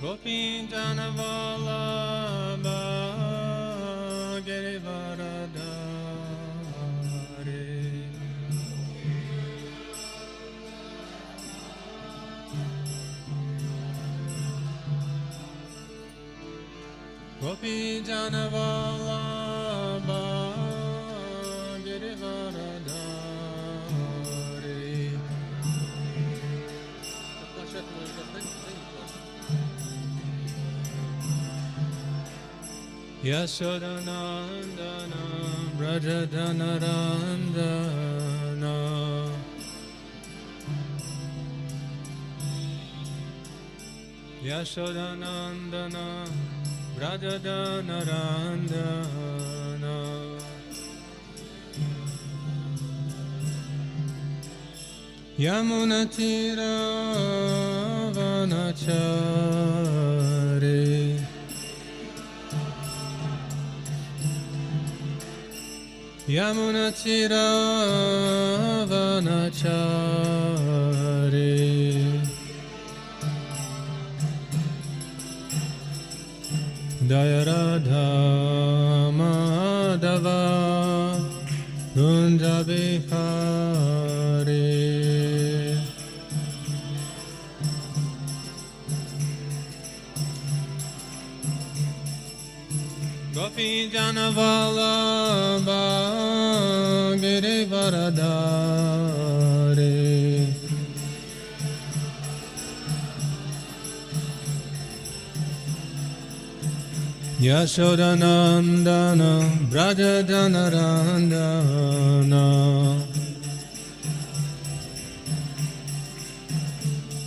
Gopi Jana Vallabha Girivaradhari. Gopi Jana Vallabha Girivaradhari. Yashodanandana Brajadanarandana. Yashodanandana Brajadanarandana. Yamunatira Vanachari. Yamunatira Vanachari. Dayaradha Madhava Kunjabihari. Gopi Jana Vallabha Girivaradhari. Yashodanandana Brajadanarandana.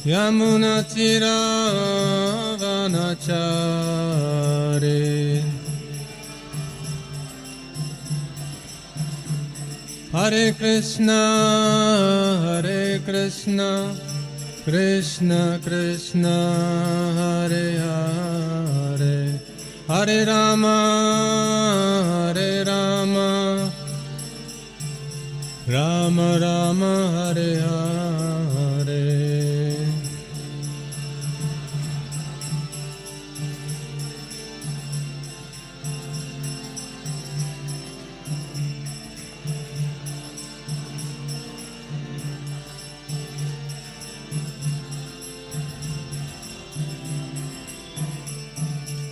Yamunatira Vanachari. Hare Krishna, Hare Krishna, Krishna Krishna, Hare Hare, Hare Rama, Hare Rama, Rama Rama, Hare Hare.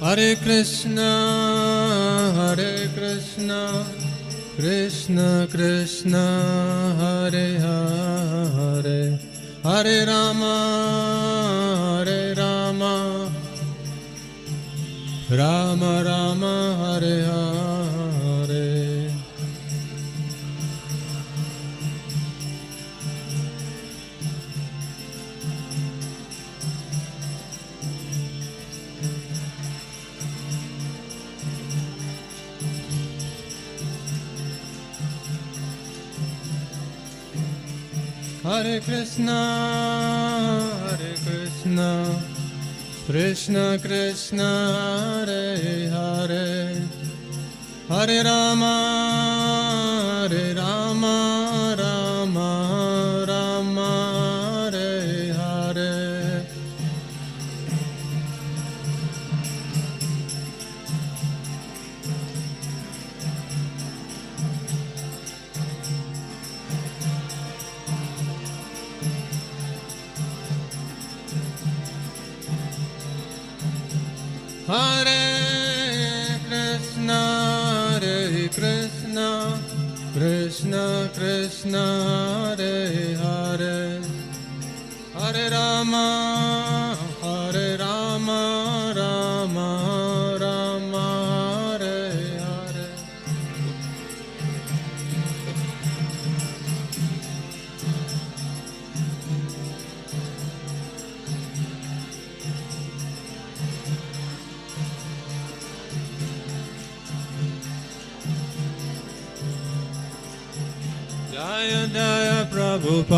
Hare Krishna, Hare Krishna, Krishna Krishna, Hare Hare, Hare Rama, Hare Rama, Rama Rama, Hare Hare. Hare Krishna, Hare Krishna, Krishna Krishna, Hare Hare, Hare Rama, Hare Rama, Rama Rama, Hare Hare. Hare Krishna, Hare Krishna, Krishna Krishna, Hare Hare, Hare Rama, Hare Rama, Rama Rama, Hare Hare. Jaya Jaya Prabhupada,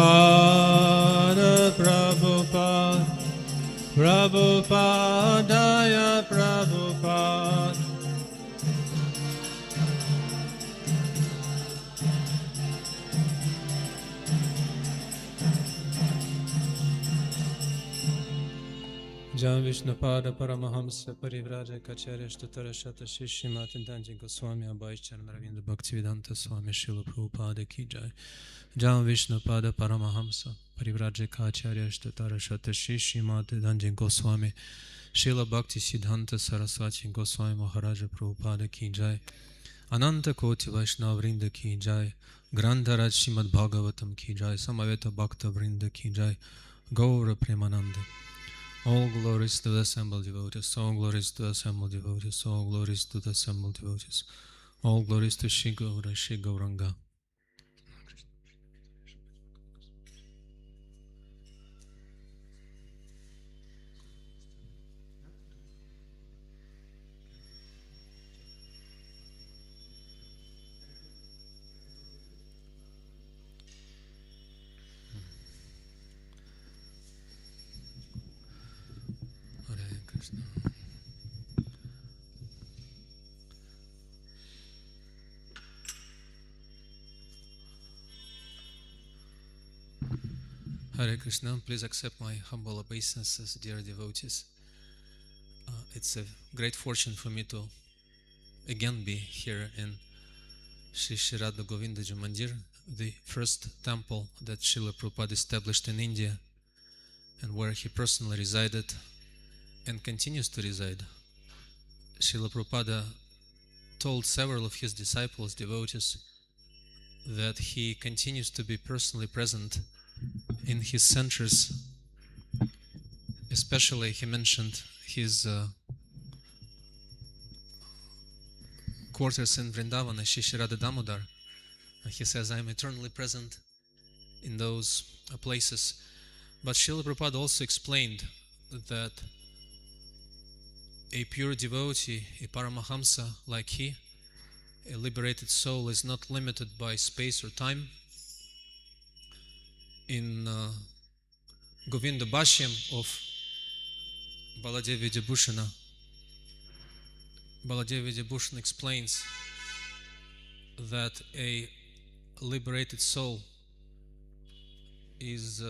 Prabhupada, Prabhupada, Jaya Prabhupada. Jam Vishnupada Paramahamsa Parivraja Kacharya Shtutara Shata Shishi Matindanji Goswami Abhaicharan Ravinda Bhaktivedanta Swami Srila Prabhupada Ki Jai. Jam Vishnupada Paramahamsa Parivraja Kacharya Shtutara Shata Shishi Matindanji Goswami Srila Bhakti Siddhanta Saraswati Goswami Maharaja Prabhupada Ki Jai. Ananta Koti Vaishnava Vrinda Ki Jai. Grandharaj Srimad Bhagavatam Ki Jai. Samaveta Bhakta Vrinda Ki Jai. Gaura Premananda. All glories to the assembled devotees, all glories to the assembled devotees, all glories to the assembled devotees, all glories to Shri Gaura, Shri Gauranga. Hare Krishna. Hare Krishna, please accept my humble obeisances, dear devotees. It's a great fortune for me to again be here in Shri Radha Govindaji Mandir, the first temple that Srila Prabhupada established in India and where he personally resided and continues to reside. Srila Prabhupada told several of his disciples, devotees, that he continues to be personally present in his centers. Especially he mentioned his quarters in Vrindavan, Shri Radha Damodar. He says, I am eternally present in those places. But Srila Prabhupada also explained that a pure devotee, a Paramahamsa like he, a liberated soul, is not limited by space or time. In Govinda Bhashyam of Baladev Vidyabhushana, Baladev Vidyabhushana explains that a liberated soul is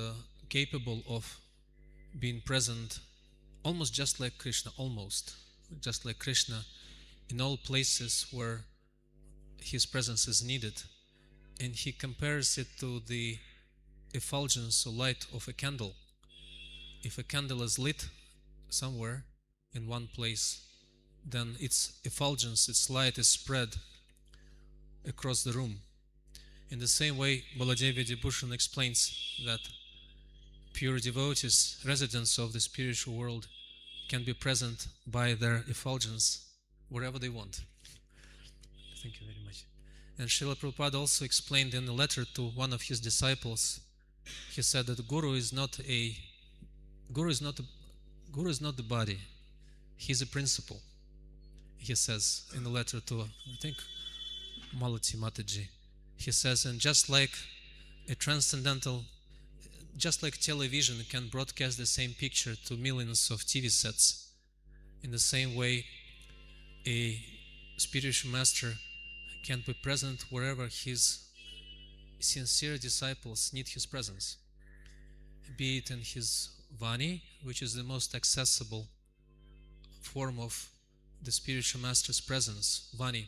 capable of being present almost just like Krishna, in all places where his presence is needed. And he compares it to the effulgence or light of a candle. If a candle is lit somewhere in one place, then its effulgence, its light is spread across the room. In the same way, Baladev Vidyabhushana explains that pure devotees, residents of the spiritual world, can be present by their effulgence wherever they want. Thank you very much. And Srila Prabhupada also explained in a letter to one of his disciples, he said that Guru is not the body, he is a principle. He says in the letter to, I think, Malati Mataji, he says, and just like television can broadcast the same picture to millions of TV sets, in the same way, a spiritual master can be present wherever his sincere disciples need his presence, be it in his Vani, which is the most accessible form of the spiritual master's presence, Vani.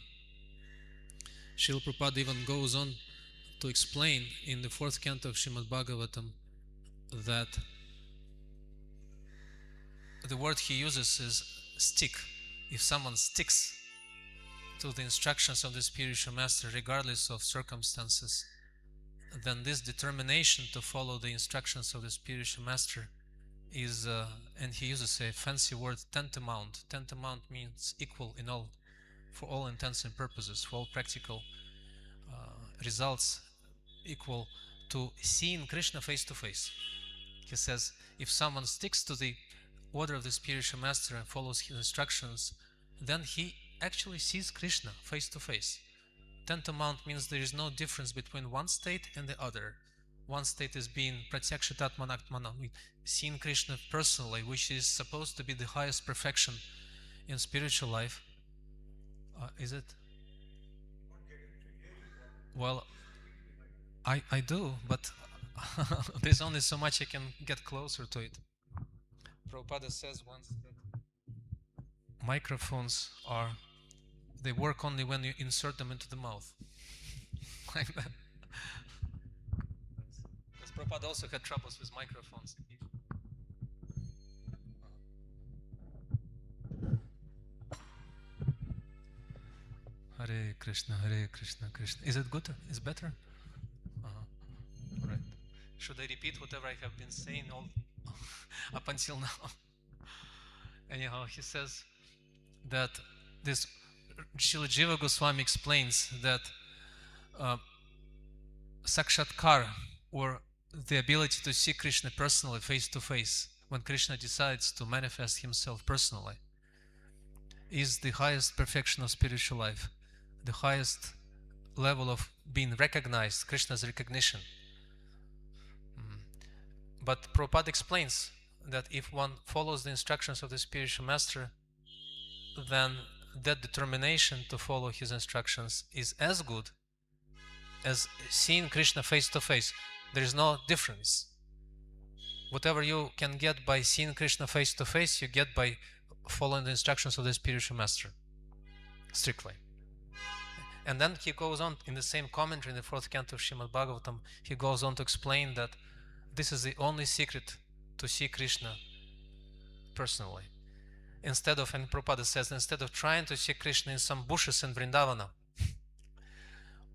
Srila Prabhupada even goes on to explain in the 4th canto of Srimad Bhagavatam that the word he uses is stick. If someone sticks to the instructions of the spiritual master regardless of circumstances, then this determination to follow the instructions of the spiritual master is, and he uses a fancy word, tantamount. Tantamount means equal in all, for all intents and purposes, for all practical results, equal to seeing Krishna face to face. He says, if someone sticks to the order of the spiritual master and follows his instructions, then he actually sees Krishna face to face. Tantamount means there is no difference between one state and the other. One state is being pratyakshatatmanatmana, seeing Krishna personally, which is supposed to be the highest perfection in spiritual life. Is it? Well, I do, but there's only so much I can get closer to it. Prabhupada says once that microphones they work only when you insert them into the mouth. Like that. Because Prabhupada also had troubles with microphones. Hare Krishna, Hare Krishna, Krishna. Is it good? Is better? Right. Should I repeat whatever I have been saying all up until now? Anyhow, he says that this Srila Jiva Goswami explains that Sakshatkar, or the ability to see Krishna personally, face to face, when Krishna decides to manifest himself personally, is the highest perfection of spiritual life, the highest level of being recognized, Krishna's recognition. But Prabhupada explains that if one follows the instructions of the spiritual master, then that determination to follow his instructions is as good as seeing Krishna face to face. There is no difference. Whatever you can get by seeing Krishna face to face, you get by following the instructions of the spiritual master, strictly. And then he goes on in the same commentary in the 4th canto of Srimad Bhagavatam, he goes on to explain that this is the only secret to see Krishna personally. Instead of, and Prabhupada says, instead of trying to see Krishna in some bushes in Vrindavana,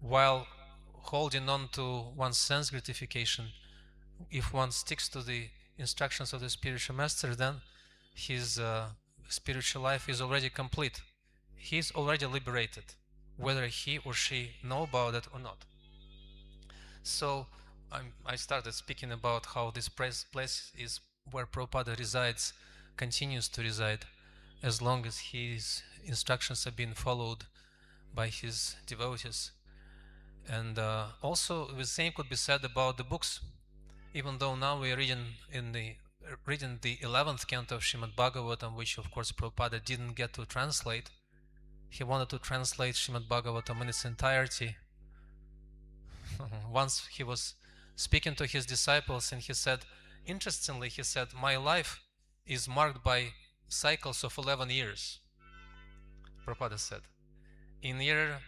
while holding on to one's sense gratification, if one sticks to the instructions of the spiritual master, then his spiritual life is already complete. He is already liberated, whether he or she know about it or not. So I started speaking about how this place is where Prabhupada resides, continues to reside, as long as his instructions have been followed by his devotees. And also the same could be said about the books. Even though now we are reading the 11th canto of Srimad Bhagavatam, which of course Prabhupada didn't get to translate. He wanted to translate Srimad Bhagavatam in its entirety. Once he was speaking to his disciples and he said, interestingly, he said, my life is marked by cycles of 11 years. Prabhupada said, in the year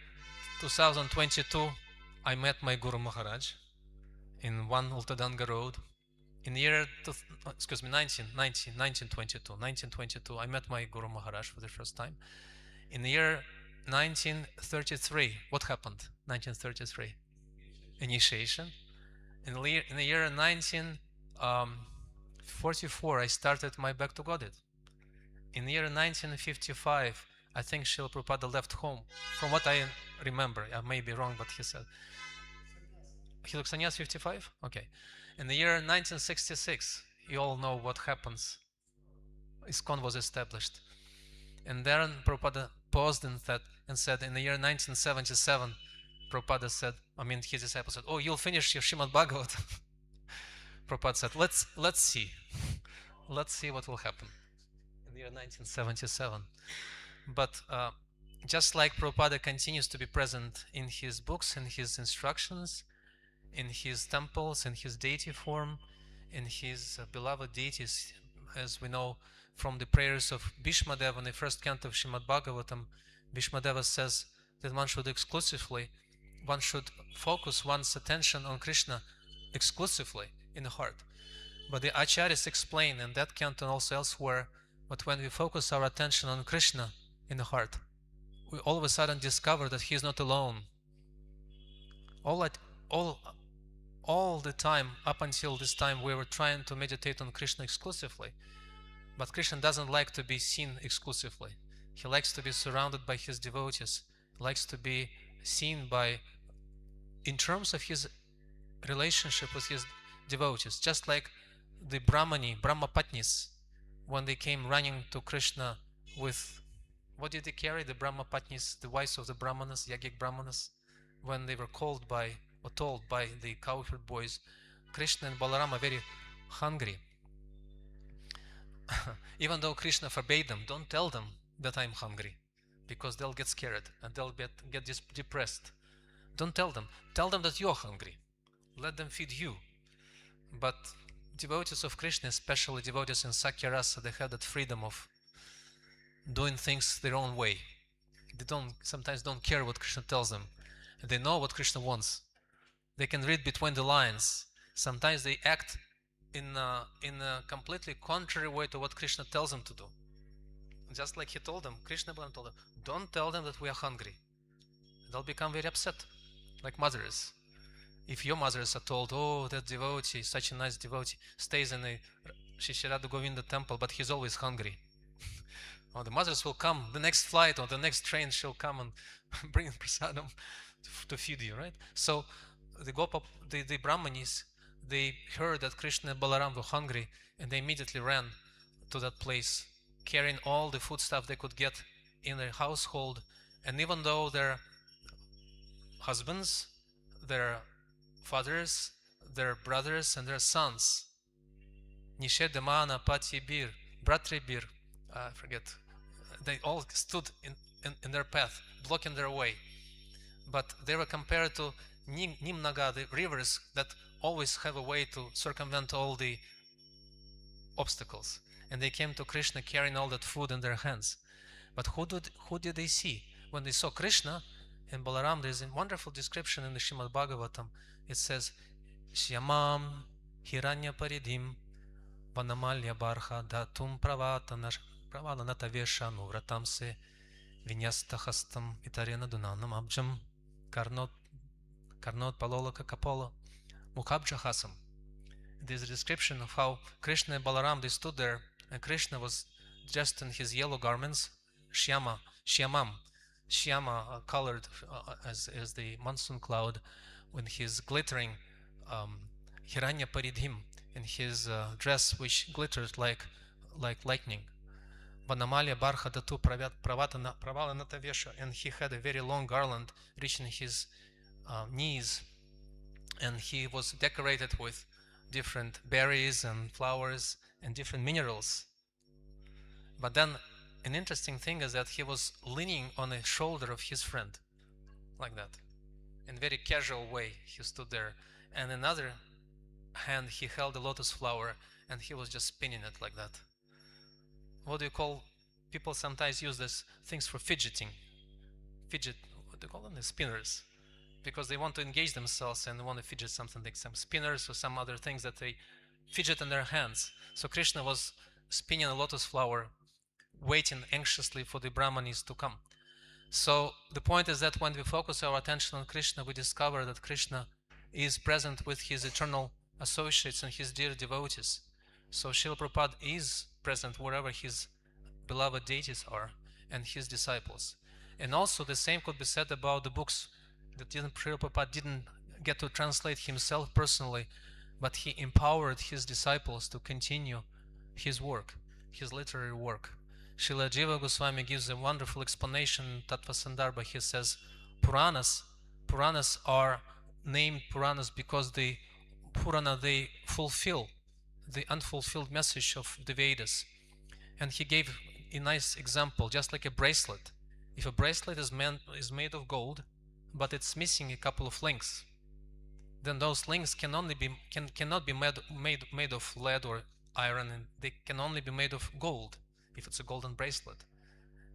2022, I met my Guru Maharaj in one Ultadanga Road. In the year 1922, I met my Guru Maharaj for the first time. In the year 1933, what happened? 1933, initiation. In the year 1944, I started my Back to Godhead. In the year 1955, I think Srila Prabhupada left home. From what I remember, I may be wrong, but he said. He took sannyas 55? Okay. In the year 1966, you all know what happens. ISKCON was established. And then Prabhupada paused and said, in the year 1977, Prabhupada said, his disciple said, oh, you'll finish your Srimad Bhagavatam. Prabhupada said, let's see. Let's see what will happen in the year 1977. But just like Prabhupada continues to be present in his books, in his instructions, in his temples, in his deity form, in his beloved deities, as we know from the prayers of Bhishmadeva in the 1st canto of Srimad Bhagavatam, Bhishmadeva says that one should focus one's attention on Krishna exclusively in the heart. But the Acharyas explain in that canto and also elsewhere, but when we focus our attention on Krishna in the heart, we all of a sudden discover that he is not alone. All the time, up until this time, we were trying to meditate on Krishna exclusively. But Krishna doesn't like to be seen exclusively. He likes to be surrounded by his devotees. He likes to be seen in terms of his relationship with his devotees. Just like the Brahmapatnis, when they came running to Krishna with, what did they carry? The Brahmapatnis, the wives of the Brahmanas, Yogic Brahmanas, when they were told by the cowherd boys, Krishna and Balarama are very hungry. Even though Krishna forbade them, don't tell them that I'm hungry, because they'll get scared and they'll get depressed. Don't tell them. Tell them that you're hungry. Let them feed you. But devotees of Krishna, especially devotees in Sakya Rasa, they have that freedom of doing things their own way. They sometimes don't care what Krishna tells them. They know what Krishna wants. They can read between the lines. Sometimes they act in a completely contrary way to what Krishna tells them to do. Just like he told them, Krishna told them, don't tell them that we are hungry. They'll become very upset, like mothers. If your mothers are told, oh, that devotee, such a nice devotee, stays in a Shishirada Govinda temple, but he's always hungry. Or the mothers will come, the next flight or the next train she'll come and bring prasadam to feed you, right? So the Brahmanis, they heard that Krishna and Balaram were hungry, and they immediately ran to that place, carrying all the food stuff they could get in their household. And even though their husbands, their fathers, their brothers, and their sons, Nishedamana, Patibir, Bratribir, I forget, they all stood in their path, blocking their way. But they were compared to Nimnaga, the rivers that always have a way to circumvent all the obstacles. And they came to Krishna carrying all that food in their hands. But who did they see? When they saw Krishna and Balaram, there's a wonderful description in the Srimad Bhagavatam. It says, Shyamam Hiranya Paridim Vanamalya Barha Datum Pravalana Vesha Nuvratamse Vinyastahastam Itarena Dunanam Abjam Karnot Palolaka Kapola Mukhabjahasam. There's a description of how Krishna and Balaram, they stood there, and Krishna was dressed in his yellow garments, Shyamam, colored as the monsoon cloud, with his glittering Hiranya Paridhim, in his dress which glittered like lightning. Vanamalya Barha Datu Pravala Natavesha, and he had a very long garland reaching his knees, and he was decorated with different berries and flowers and different minerals. But then an interesting thing is that he was leaning on the shoulder of his friend, like that. In a very casual way, he stood there. And in another hand, he held a lotus flower, and he was just spinning it like that. What do you call, people sometimes use these things for fidgeting. What do you call them? The spinners. Because they want to engage themselves and they want to fidget something, like some spinners or some other things that they fidget in their hands. So Krishna was spinning a lotus flower, waiting anxiously for the Brahmanis to come. So the point is that when we focus our attention on Krishna, we discover that Krishna is present with his eternal associates and his dear devotees. So Srila Prabhupada is present wherever his beloved deities are and his disciples. And also the same could be said about the books that Srila Prabhupada didn't get to translate himself personally, but he empowered his disciples to continue his work, his literary work. Srila Jiva Goswami gives a wonderful explanation in Tattva Sandarbha. He says, Puranas are named Puranas because they fulfill the unfulfilled message of the Vedas. And he gave a nice example, just like a bracelet. If a bracelet is made of gold, but it's missing a couple of links, then those links cannot be made of lead or iron, and they can only be made of gold if it's a golden bracelet.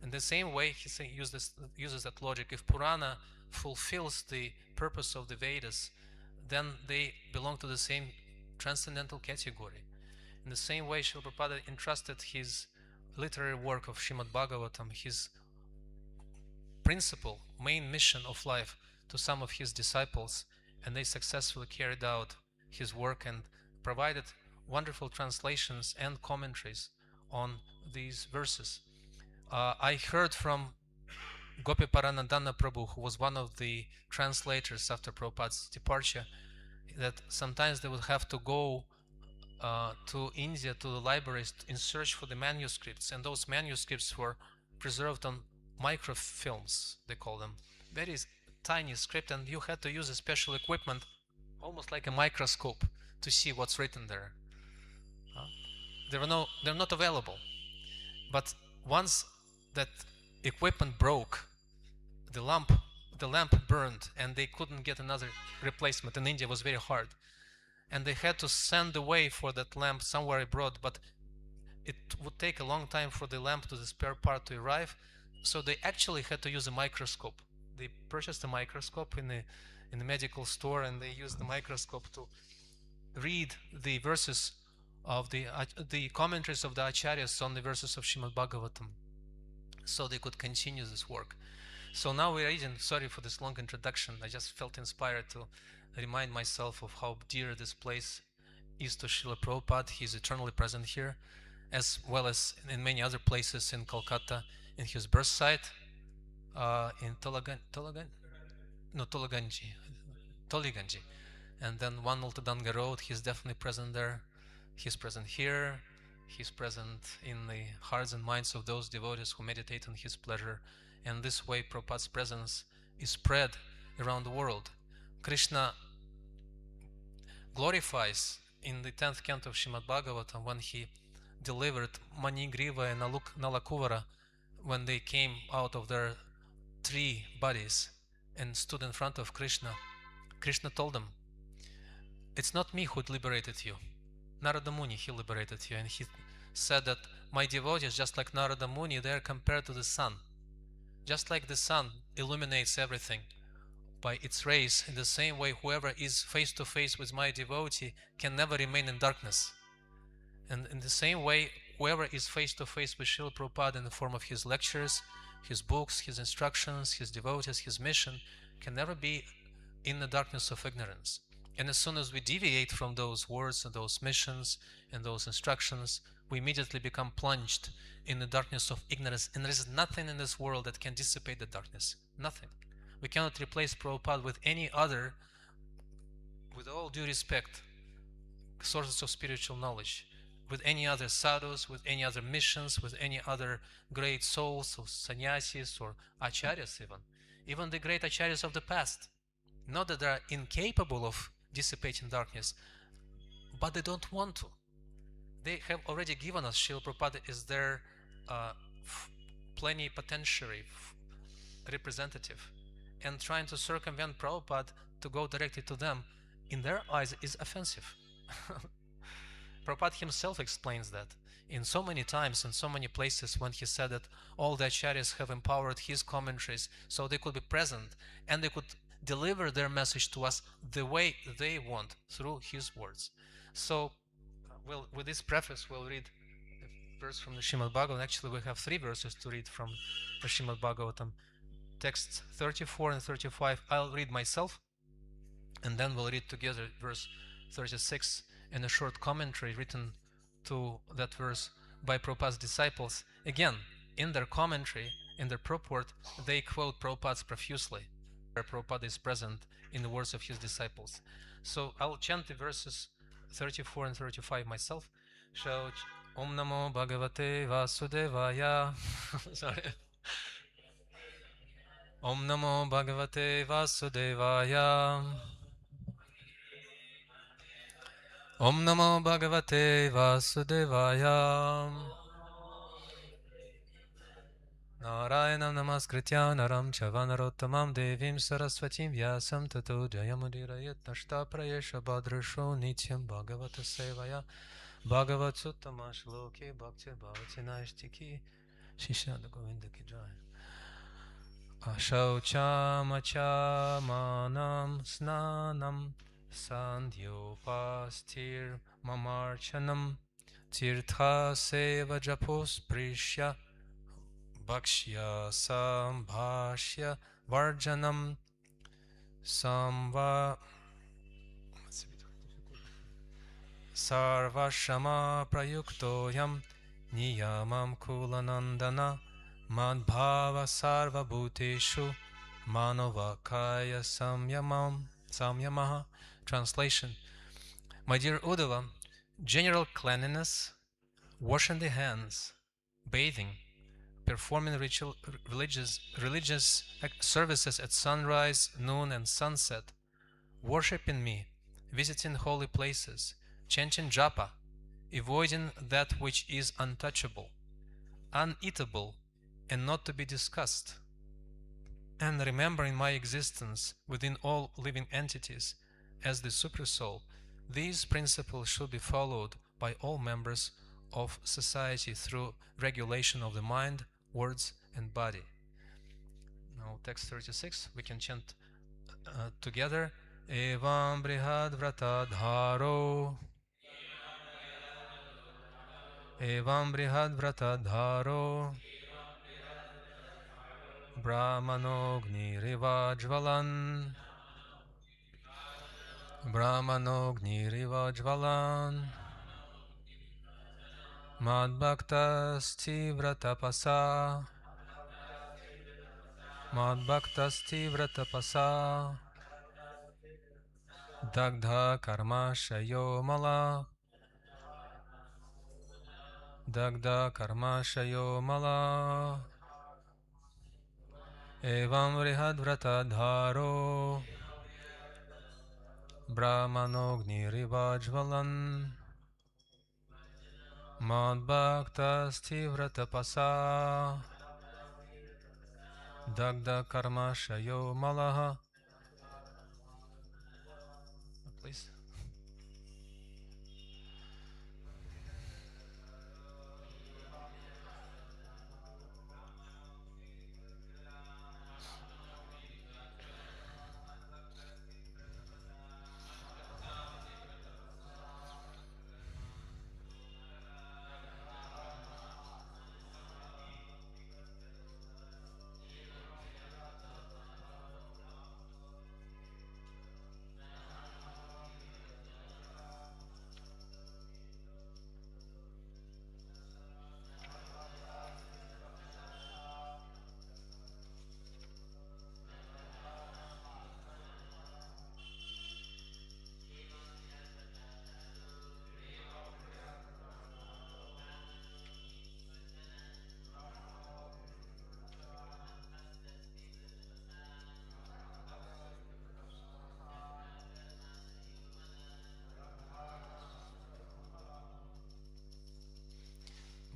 In the same way, he uses that logic. If Purana fulfills the purpose of the Vedas, then they belong to the same transcendental category. In the same way, Srila Prabhupada entrusted his literary work of Srimad Bhagavatam, his principal, main mission of life, to some of his disciples, and they successfully carried out his work and provided wonderful translations and commentaries on these verses. I heard from Gopi Paranandana Prabhu, who was one of the translators after Prabhupada's departure, that sometimes they would have to go to India, to the libraries, in search for the manuscripts, and those manuscripts were preserved on microfilms, they call them, very tiny script, and you had to use a special equipment, almost like a microscope, to see what's written there. They're not available. But once that equipment broke, the lamp burned, and they couldn't get another replacement. In India, it was very hard. and they had to send away for that lamp somewhere abroad, but it would take a long time for the lamp to the spare part to arrive, so they actually had to use a microscope. They purchased a microscope in the medical store, and they used the microscope to read the verses of the commentaries of the acharyas on the verses of Srimad Bhagavatam, so they could continue this work. So now we're reading, sorry for this long introduction, I just felt inspired to remind myself of how dear this place is to Srila Prabhupada. He is eternally present here, as well as in many other places in Kolkata, in his birth site, in Toliganji. And then One Multidanga Road, he's definitely present there. He's present here. He's present in the hearts and minds of those devotees who meditate on his pleasure. And this way, Prabhupada's presence is spread around the world. Krishna glorifies in the 10th canto of Srimad Bhagavatam when he delivered Manigriva and Nalakuvara when they came out of their 3 bodies and stood in front of Krishna. Krishna told them, "It's not me who liberated you. Narada Muni, he liberated you." And he said that my devotees, just like Narada Muni, they are compared to the sun. Just like the sun illuminates everything by its rays, in the same way whoever is face to face with my devotee can never remain in darkness. And in the same way, whoever is face to face with Srila Prabhupada in the form of his lectures, his books, his instructions, his devotees, his mission, can never be in the darkness of ignorance. And as soon as we deviate from those words and those missions and those instructions, we immediately become plunged in the darkness of ignorance. And there is nothing in this world that can dissipate the darkness. Nothing. We cannot replace Prabhupada with any other, with all due respect, sources of spiritual knowledge, with any other sadhus, with any other missions, with any other great souls or sannyasis or acharyas even. Even the great acharyas of the past. Not that they are incapable of dissipating darkness, but they don't want to. They have already given us, Srila Prabhupada is their plenipotentiary representative, and trying to circumvent Prabhupada to go directly to them, in their eyes, is offensive. Prabhupada himself explains that in so many times, in so many places, when he said that all the acharyas have empowered his commentaries so they could be present and they could deliver their message to us the way they want, through his words. So, with this preface, we'll read a verse from the Srimad Bhagavatam. Actually, we have 3 verses to read from the Srimad Bhagavatam. Texts 34 and 35, I'll read myself, and then we'll read together verse 36 and a short commentary written to that verse by Prabhupada's disciples. Again, in their commentary, in their purport, they quote Prabhupada profusely. Prabhupada is present in the words of his disciples. So I'll chant the verses 34 and 35 myself. Shout Om Namo Bhagavate Vasudevaya. Sorry. Om Namo Bhagavate Vasudevaya. Om Namo Bhagavate Vasudevaya. Narayanam Namaskritya Naram Chavanarottamam Devim Saraswatim Vyasam Tato Jayamudirayat Nashta Prayesha Bhadrasho Nityam Bhagavata Sevaya Bhagavatsutama Shloke Bhakti Bhavati Naishtiki Shishanda Govinda Ki Jai. Ashauchamanam Snanam Sandhyopastir Mamarchanam Tirtha Seva Japos Prishya Bhakshya Sambhashya Varjanam Samva Sarvashama Prayuktoyam Niyamam Kulanandana Madbhava Sarva Bhuteshu Manovakaya Samyamaha. Translation. My dear Uddhava, general cleanliness, washing the hands, bathing, performing religious services at sunrise, noon, and sunset, worshipping me, visiting holy places, chanting japa, avoiding that which is untouchable, uneatable, and not to be discussed, and remembering my existence within all living entities as the Supersoul, These principles should be followed by all members of society through regulation of the mind, words, and body. Now, text 36, we can chant together. Evam brihad vratadharo. Evam brihad vratadharo. Brahmanogni Brahmanogni Madbhaktas Tivratapasa Madbhaktas Tivratapasa Dagdha Karma Shayomala Dagdha Karma Shayomala Evam Vrihadvratadharo Brahmanogni Madbhaktas Tivratapasa Dagda Karma Shayomala. Please.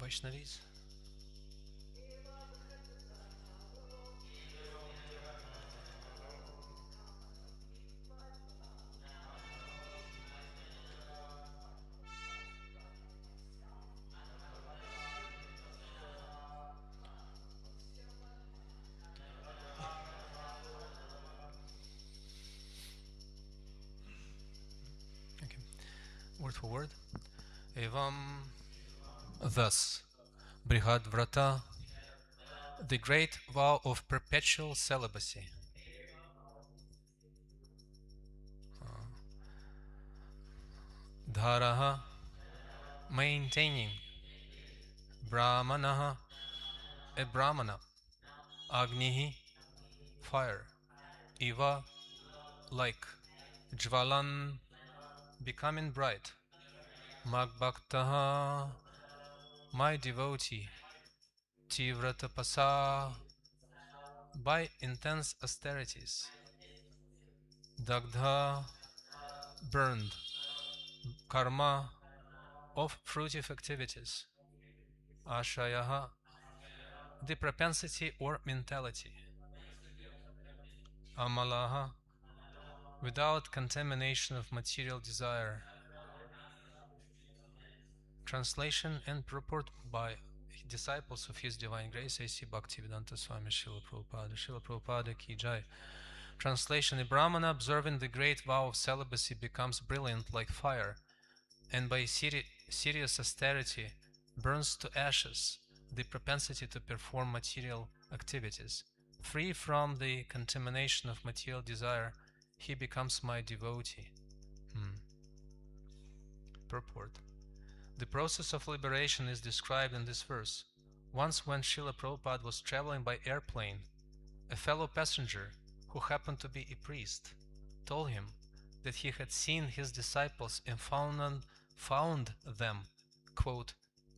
Vaishnavis. Okay. Word for word. Evam. Thus, Brihadvrata, the great vow of perpetual celibacy. Dharaha, maintaining. Brahmanaha, a brahmana. Agnihi, fire. Iva, like. Jvalan, becoming bright. Magbhaktaha, my devotee. Tivratapasa, by intense austerities. Dagdha, burned. Karma, of fruitive activities. Ashayaha, the propensity or mentality. Amalaha, without contamination of material desire. Translation and purport by disciples of His Divine Grace A.C. Bhaktivedanta Swami Srila Prabhupada. Srila Prabhupada Ki Jai. Translation: a Brahmana observing the great vow of celibacy becomes brilliant like fire, and by serious austerity burns to ashes the propensity to perform material activities. Free from the contamination of material desire, he becomes my devotee. Purport. The process of liberation is described in this verse. Once when Srila Prabhupada was traveling by airplane, a fellow passenger, who happened to be a priest, told him that he had seen his disciples and found them, quote,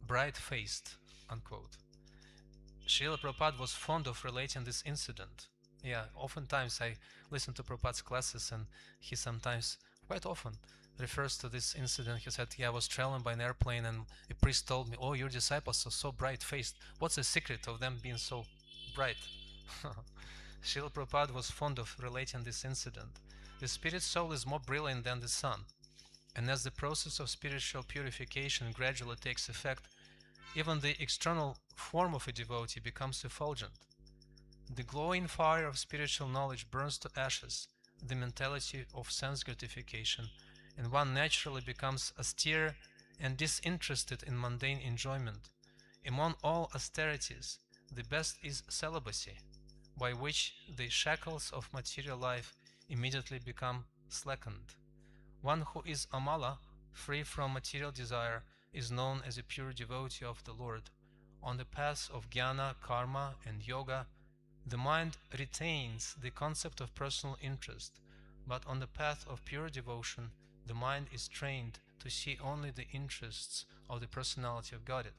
bright-faced, unquote. Srila Prabhupada was fond of relating this incident. Yeah, oftentimes I listen to Prabhupada's classes, and he sometimes, quite often, refers to this incident. He said, yeah, I was traveling by an airplane and a priest told me, oh, your disciples are so bright-faced. What's the secret of them being so bright? Srila Prabhupada was fond of relating this incident. The spirit soul is more brilliant than the sun. And as the process of spiritual purification gradually takes effect, even the external form of a devotee becomes effulgent. The glowing fire of spiritual knowledge burns to ashes the mentality of sense gratification, and one naturally becomes austere and disinterested in mundane enjoyment. Among all austerities, the best is celibacy, by which the shackles of material life immediately become slackened. One who is amala, free from material desire, is known as a pure devotee of the Lord. On the paths of jnana, karma, and yoga, the mind retains the concept of personal interest, but on the path of pure devotion, the mind is trained to see only the interests of the personality of Godhead.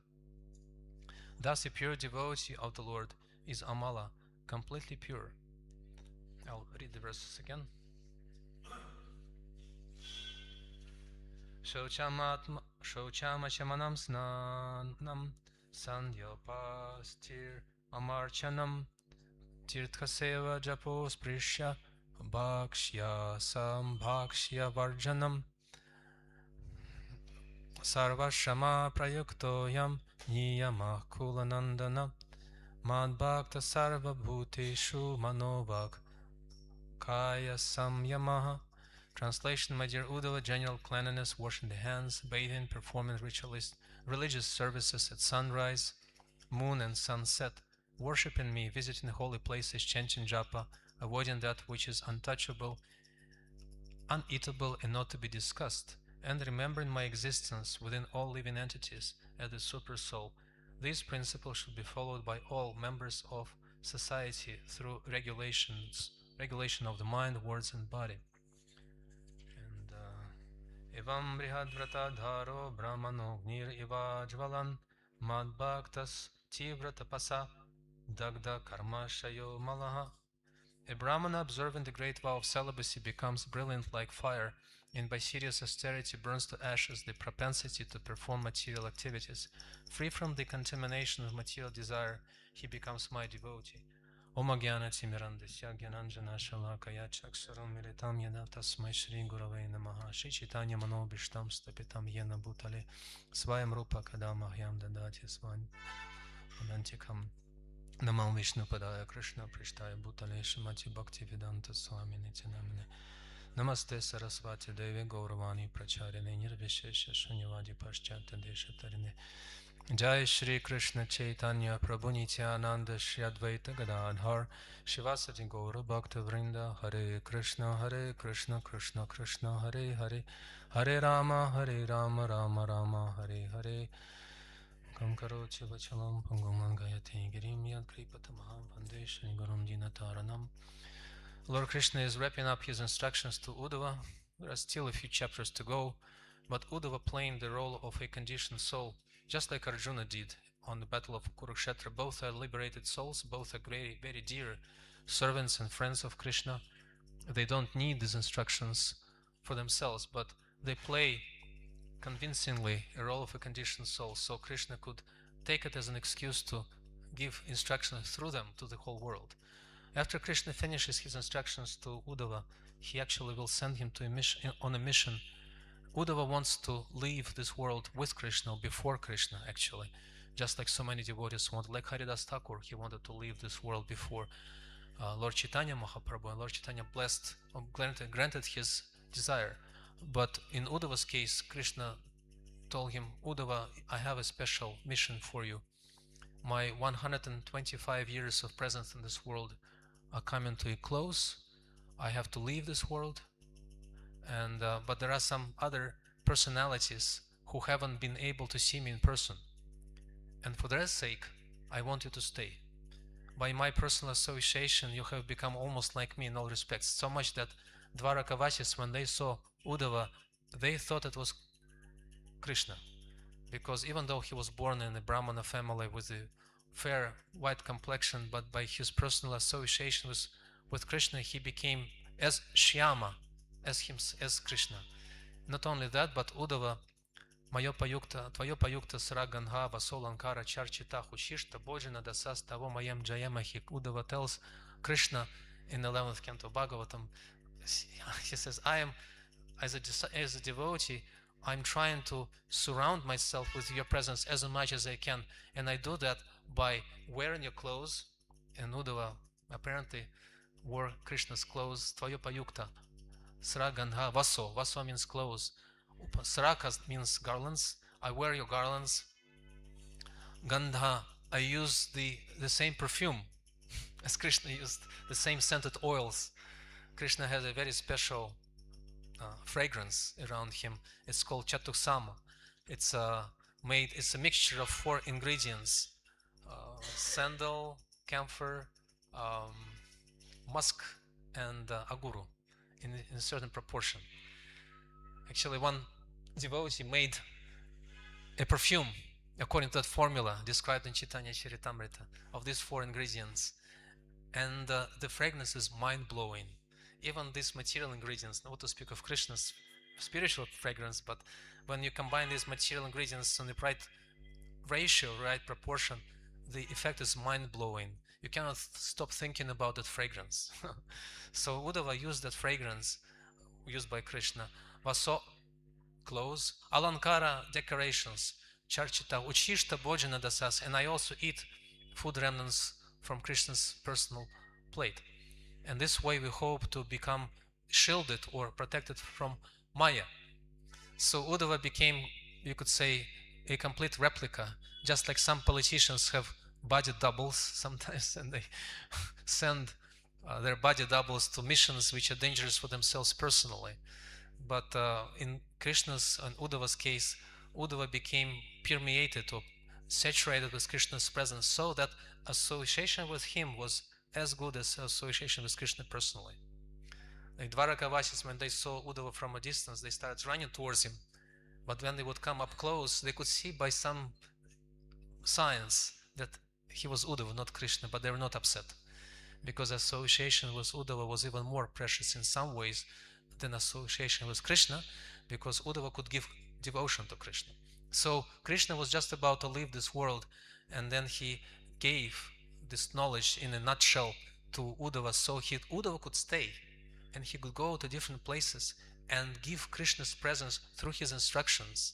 Thus, a pure devotee of the Lord is amala, completely pure. I'll read the verses again. Shauchamachamanam snanam sandhyopastir amarchanam tirthaseva japo sprishya bhakshya sambhakshya varjanam sarvashama prayuktoyam niyamah kulanandana madbhakta sarvabhuteshu manovak kaya samyamaha. Translation: My dear Uddhava, general cleanliness, washing the hands, bathing, performing religious services at sunrise, moon and sunset, worshiping me, visiting holy places, chanting japa, avoiding that which is untouchable, uneatable, and not to be discussed, and remembering my existence within all living entities as the super soul. These principles should be followed by all members of society through regulation of the mind, words, and body. Evam brihadvratadharo brahmano gnir iva jvalan madbhaktas tivra tapasa dagda karma shayo malaha. A Brahmana observing the great vow of celibacy becomes brilliant like fire, and by serious austerity burns to ashes the propensity to perform material activities. Free from the contamination of material desire, he becomes my devotee. Om Gyana Timirandasya Gyananjana Shalakaya Chaksaram Miritam Yada Tasmai Shri Gurave Namaha Shri Chaitanya Manobishtam Stapitam Yena Bhutale Svayam Rupa Kadamahyam Dadati Svan Anantikam Namam Vishnu Padaya Krishna Prishtaya Bhutale Shrimati Bhakti Vedanta Swami Nityanamane Namaste Saraswati Devi Gauravani Pracharine Nirvishesha Shanyavadi Paschata Deshatarine Jai Shri Krishna Chaitanya Prabhu Nityananda Shri Advaita Gadadhar Shivasati Gaura Bhakta Vrinda Hare Krishna Krishna Krishna Hare Hare Hare Rama Rama Rama Hare Hare Kamkaroti Vachalam Panguman Gayati Girim Yad Kripatamaham Vande Shri Gurum Dinataranam. Lord Krishna is wrapping up his instructions to Uddhava. There are still a few chapters to go, but Uddhava playing the role of a conditioned soul, just like Arjuna did on the battle of Kurukshetra. Both are liberated souls, both are very, very dear servants and friends of Krishna. They don't need these instructions for themselves, but they play convincingly a role of a conditioned soul, so Krishna could take it as an excuse to give instructions through them to the whole world. After Krishna finishes his instructions to Uddhava, he actually will send him to on a mission. Uddhava wants to leave this world with Krishna, before Krishna actually, just like so many devotees want. Like Haridas Thakur, he wanted to leave this world before Lord Chaitanya Mahaprabhu, and Lord Chaitanya granted his desire. But in Uddhava's case, Krishna told him, Uddhava, I have a special mission for you. My 125 years of presence in this world are coming to a close. I have to leave this world, and but there are some other personalities who haven't been able to see me in person, and for their sake I want you to stay. By my personal association you have become almost like me in all respects, so much that Dvarakavasis, when they saw Uddhava, they thought it was Krishna, because even though he was born in a Brahmana family with a fair white complexion, but by his personal association with Krishna, he became as Shyama, as Krishna. Not only that, but Uddhava, Tvayo Payukta Sragangha Vasolankara Charchita Hushishta Bojana Dasas Tavo Mayam Jayamahi. Uddhava tells Krishna in the 11th canto Bhagavatam, he says, I am as a devotee, I'm trying to surround myself with your presence as much as I can, and I do that by wearing your clothes. And Uddhava apparently wore Krishna's clothes, Tvayopayukta, Sragandha, Vaso. Vaso means clothes. Srakas means garlands. I wear your garlands. Gandha, I use the same perfume as Krishna used, the same scented oils. Krishna has a very special fragrance around him. It's called Chatuksama. It's it's a mixture of 4 ingredients: sandal, camphor, um, musk, and aguru in a certain proportion. Actually, one devotee made a perfume according to that formula described in Chaitanya Charitamrita of these 4 ingredients. And the fragrance is mind-blowing. Even these material ingredients, not to speak of Krishna's spiritual fragrance, but when you combine these material ingredients in the right ratio, right proportion, the effect is mind-blowing. You cannot stop thinking about that fragrance. So Uddhava used that fragrance used by Krishna. Vaso, clothes, alankara, decorations, charchita, uchishta, bhojana dasas, and I also eat food remnants from Krishna's personal plate. And this way we hope to become shielded or protected from Maya. So Uddhava became, you could say, a complete replica, just like some politicians have body doubles sometimes, and they send their body doubles to missions which are dangerous for themselves personally. But in Krishna's and Uddhava's case, Uddhava became permeated or saturated with Krishna's presence, so that association with him was as good as association with Krishna personally. Like Dvarakavasis, when they saw Uddhava from a distance, they started running towards him. But when they would come up close, they could see by some signs that he was Uddhava, not Krishna, but they were not upset. Because association with Uddhava was even more precious in some ways than association with Krishna, because Uddhava could give devotion to Krishna. So Krishna was just about to leave this world, and then he gave this knowledge in a nutshell to Uddhava, so Uddhava could stay, and he could go to different places and give Krishna's presence through his instructions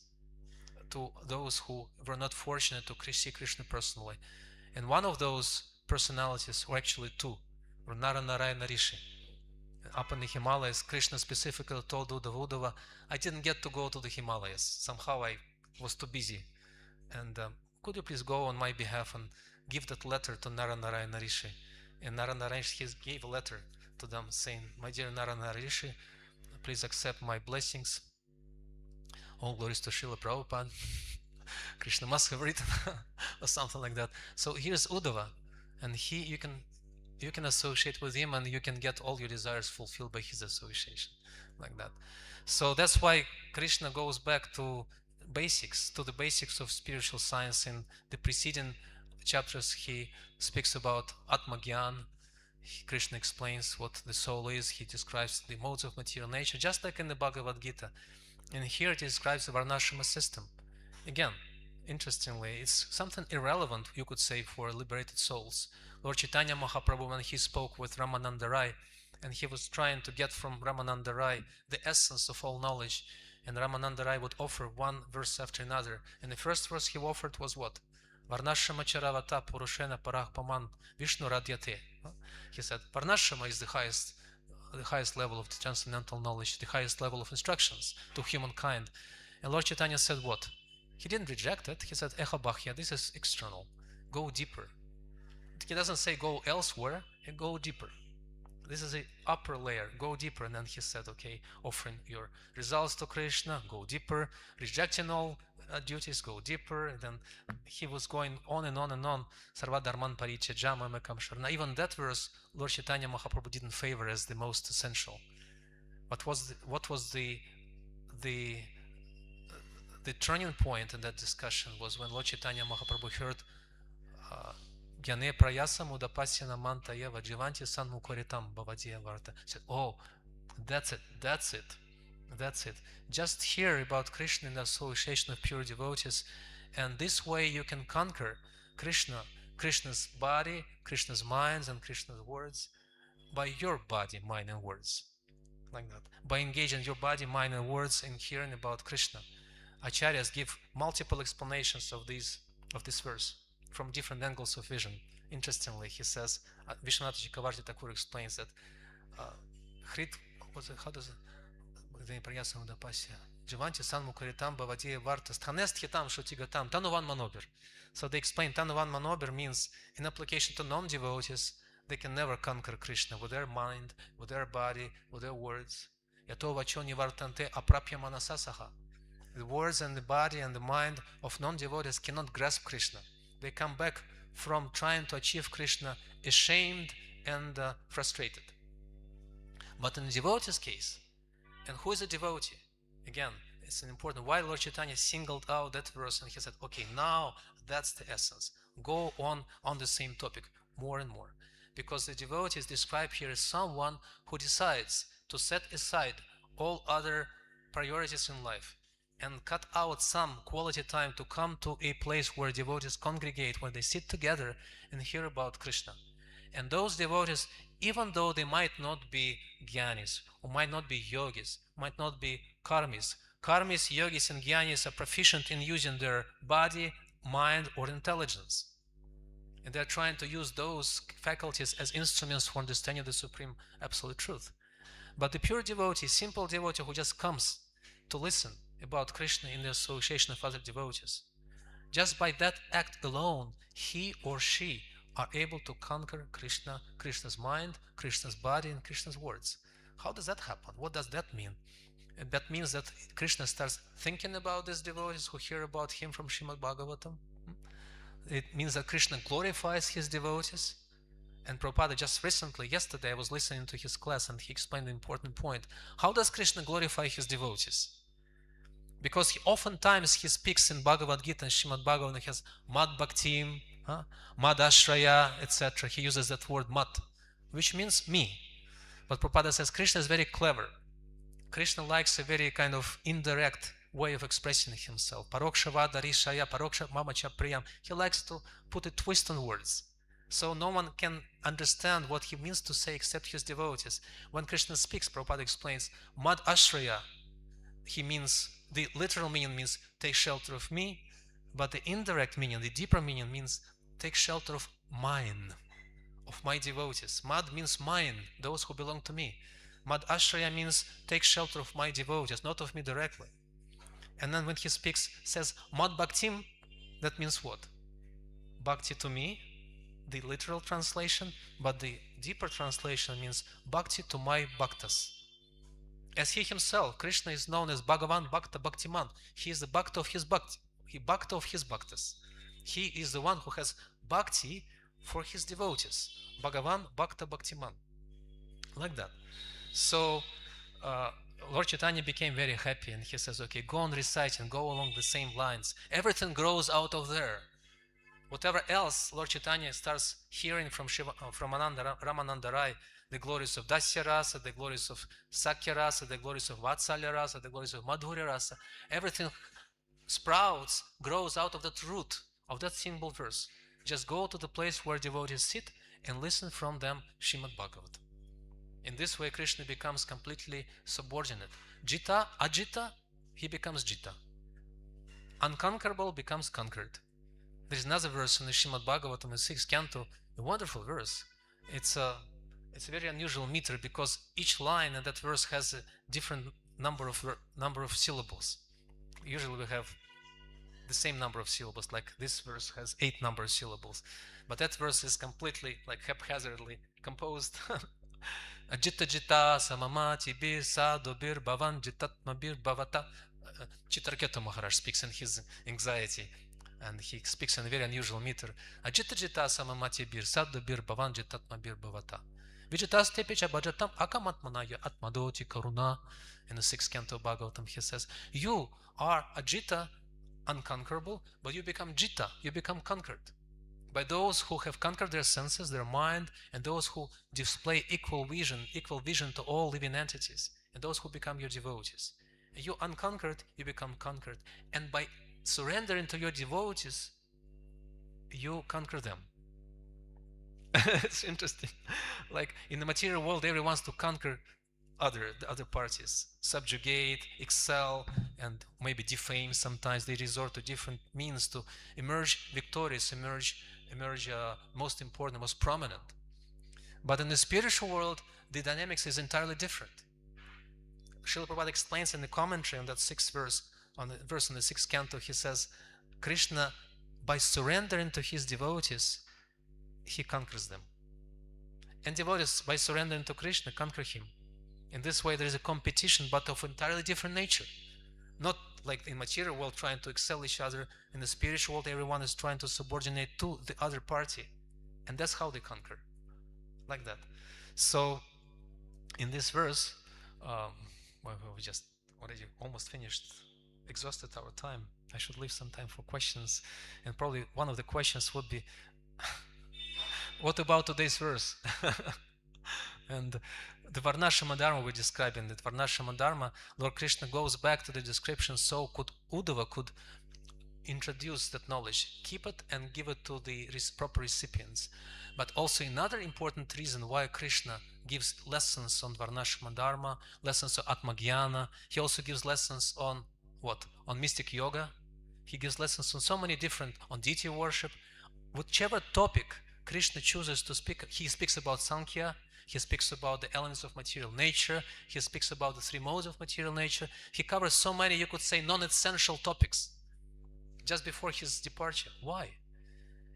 to those who were not fortunate to see Krishna personally. And one of those personalities, or actually two, were Naranarayana Rishi. Up in the Himalayas, Krishna specifically told Uddhava, I didn't get to go to the Himalayas. Somehow I was too busy. And could you please go on my behalf and give that letter to Naranarayana Rishi? And Naranarayana Rishi gave a letter to them saying, my dear Naranarayana Rishi, please accept my blessings. All glories to Srila Prabhupada. Krishna must have written or something like that. So here's Uddhava, and you can associate with him, and you can get all your desires fulfilled by his association, like that. So that's why Krishna goes back to the basics of spiritual science. In the preceding chapters, he speaks about Atmagyan. Krishna explains what the soul is. He describes the modes of material nature, just like in the Bhagavad Gita. And here it describes the Varnashrama system. Again, interestingly, it's something irrelevant, you could say, for liberated souls. Lord Chaitanya Mahaprabhu, when he spoke with Ramananda Rai, and he was trying to get from Ramananda Rai the essence of all knowledge, and Ramananda Rai would offer one verse after another. And the first verse he offered was what? Varnashrama charavata purushena parah paman Vishnu radyate. He said, Varnashrama is the highest level of the transcendental knowledge, the highest level of instructions to humankind. And Lord Chaitanya said what? He didn't reject it. He said, Eha Bhakya, this is external. Go deeper. He doesn't say go elsewhere, go deeper. This is the upper layer, go deeper. And then he said, okay, offering your results to Krishna, go deeper. Rejecting all duties, go deeper. And then he was going on and on and on. Sarva dharman parityajya mamekam sharana. Even that verse, Lord Chaitanya Mahaprabhu didn't favor as the most essential. What was the turning point in that discussion was when Lord Chaitanya Mahaprabhu heard Gyane prayasa mudapasya manta eva jivanti sanmukoritam bhavadiya varta. He said, oh, that's it. Just hear about Krishna in the association of pure devotees, and this way you can conquer Krishna's body, Krishna's minds, and Krishna's words by your body, mind, and words. like that. By engaging your body, mind, and words in hearing about Krishna. Acharyas give multiple explanations of this verse from different angles of vision. Interestingly, he says, Vishwanath Chakravarti Thakur explains that Hrit, how does it? Jivanti Sanmukaritam Bhavadiya Vartas Tanest Hitam Shutigatam Tanuvan Manober. So they explain Tanuvan Manober means in application to non-devotees, they can never conquer Krishna with their mind, with their body, with their words. Yato vacho nivartante aprapya manasasaha. The words and the body and the mind of non-devotees cannot grasp Krishna. They come back from trying to achieve Krishna ashamed and frustrated. But in the devotee's case, and who is a devotee? Again, it's an important. Why Lord Chaitanya singled out that verse and he said, okay, now that's the essence. Go on the same topic more and more. Because the devotee is described here as someone who decides to set aside all other priorities in life and cut out some quality time to come to a place where devotees congregate, where they sit together and hear about Krishna. And those devotees, even though they might not be jnanis, or might not be yogis, might not be karmis. Karmis, yogis, and jnanis are proficient in using their body, mind, or intelligence. And they're trying to use those faculties as instruments for understanding the Supreme Absolute Truth. But the pure devotee, simple devotee who just comes to listen about Krishna in the association of other devotees, just by that act alone, he or she are able to conquer Krishna, Krishna's mind, Krishna's body, and Krishna's words. How does that happen? What does that mean? And that means that Krishna starts thinking about these devotees who hear about him from Srimad Bhagavatam. It means that Krishna glorifies his devotees. And Prabhupada just recently, yesterday, I was listening to his class and he explained an important point. How does Krishna glorify his devotees? Because oftentimes he speaks in Bhagavad Gita and Srimad Bhagavatam, he has Mad Bhaktim, Mad Ashraya, etc. He uses that word Mad, which means me. But Prabhupada says Krishna is very clever. Krishna likes a very kind of indirect way of expressing himself. Paroksha Vada Rishaya, Paroksha Mamacha Priyam. He likes to put a twist on words. So no one can understand what he means to say except his devotees. When Krishna speaks, Prabhupada explains, Mad Ashraya, he means, the literal meaning means take shelter of me, but the indirect meaning, the deeper meaning means take shelter of mine, of my devotees. Mad means mine, those who belong to me. Mad Ashraya means take shelter of my devotees, not of me directly. And then when he speaks, says Mad Bhaktim, that means what? Bhakti to me, the literal translation, but the deeper translation means Bhakti to my Bhaktas. As he himself, Krishna is known as Bhagavan Bhakta Bhaktiman. He is the Bhakta of his Bhakti, Bhakta of his Bhaktas. He is the one who has Bhakti for his devotees. Bhagavan Bhakta Bhaktiman. Like that. So Lord Chaitanya became very happy and he says, okay, go on reciting, go along the same lines. Everything grows out of there. Whatever else Lord Chaitanya starts hearing from Ramananda Rai, the glories of Dasya Rasa, the glories of Sakya Rasa, the glories of Vatsalya Rasa, the glories of Madhurya Rasa, everything sprouts, grows out of that root, of that single verse. Just go to the place where devotees sit and listen from them Srimad Bhagavatam. In this way, Krishna becomes completely subordinate. Jita, Ajita, he becomes Jita. Unconquerable becomes conquered. There is another verse in the Srimad Bhagavatam, in the 6th canto, a wonderful verse. It's a very unusual meter because each line in that verse has a different number of syllables. Usually we have the same number of syllables, like this verse has 8 number of syllables. But that verse is completely, like, haphazardly composed. Ajita jita samamati bir sadobir bhavan jitatmabir bhavata. Chitraketu Maharaj speaks in his anxiety. And he speaks in a very unusual meter. Ajita jita samamati bir sadobir bhavan jitatmabir bhavata. Vijitastepicha bhajatam akamatmanaya atmadoti karuna. In the 6th canto of Bhagavatam, he says, you are Ajita, unconquerable, but you become Jita, you become conquered. By those who have conquered their senses, their mind, and those who display equal vision to all living entities, and those who become your devotees. And you unconquered, you become conquered. And by surrendering to your devotees, you conquer them. It's interesting. Like in the material world, everyone wants to conquer the other parties, subjugate, excel, and maybe defame. Sometimes they resort to different means to emerge victorious, emerge most important, most prominent. But in the spiritual world, the dynamics is entirely different. Srila Prabhupada explains in the commentary on that sixth verse, on the sixth canto, he says, Krishna, by surrendering to his devotees, he conquers them. And devotees, by surrendering to Krishna, conquer him. In this way, there is a competition, but of entirely different nature. Not like in material world trying to excel each other. In the spiritual world, everyone is trying to subordinate to the other party. And that's how they conquer. Like that. So, in this verse, we just already almost finished, exhausted our time. I should leave some time for questions. And probably one of the questions would be, what about today's verse? And the Varnashama Dharma we describe in the Varnashama Dharma, Lord Krishna goes back to the description, so Uddhava could introduce that knowledge, keep it and give it to the proper recipients. But also another important reason why Krishna gives lessons on Varnashama Dharma, lessons on Atmagyana, he also gives lessons on what? On mystic yoga. He gives lessons on so many different, on deity worship. Whichever topic Krishna chooses to speak, he speaks about Sankhya, he speaks about the elements of material nature, he speaks about the three modes of material nature. He covers so many, you could say, non-essential topics just before his departure. Why?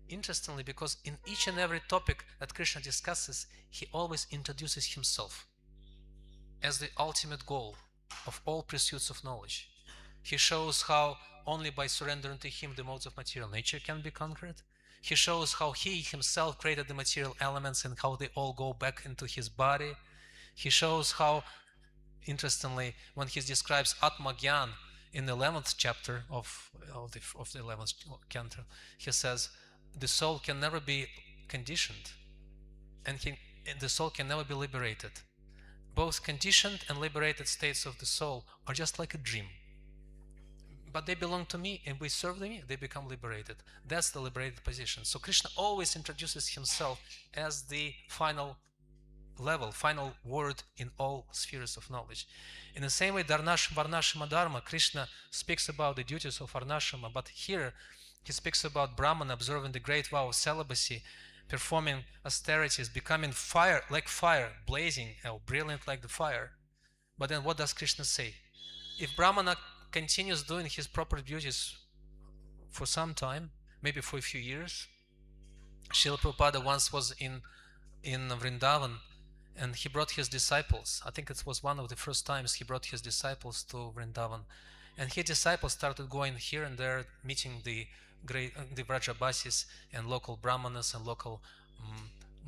Interestingly, because in each and every topic that Krishna discusses, he always introduces himself as the ultimate goal of all pursuits of knowledge. He shows how only by surrendering to him the modes of material nature can be conquered. He shows how he himself created the material elements and how they all go back into his body. He shows how, interestingly, when he describes Atmagyan in the 11th chapter of the 11th canto, he says, the soul can never be conditioned and the soul can never be liberated. Both conditioned and liberated states of the soul are just like a dream. But they belong to me and we serve me, they become liberated. That's the liberated position. So Krishna always introduces himself as the final level, final word in all spheres of knowledge. In the same way, Varnashama Dharma, Krishna speaks about the duties of Varnashama, but here he speaks about Brahman observing the great vow of celibacy, performing austerities, becoming fire, like fire, blazing, brilliant like the fire. But then what does Krishna say? If Brahmana continues doing his proper duties for some time, maybe for a few years. Srila Prabhupada once was in Vrindavan and he brought his disciples. I think it was one of the first times he brought his disciples to Vrindavan. And his disciples started going here and there, meeting the Vrajabasis and local Brahmanas and local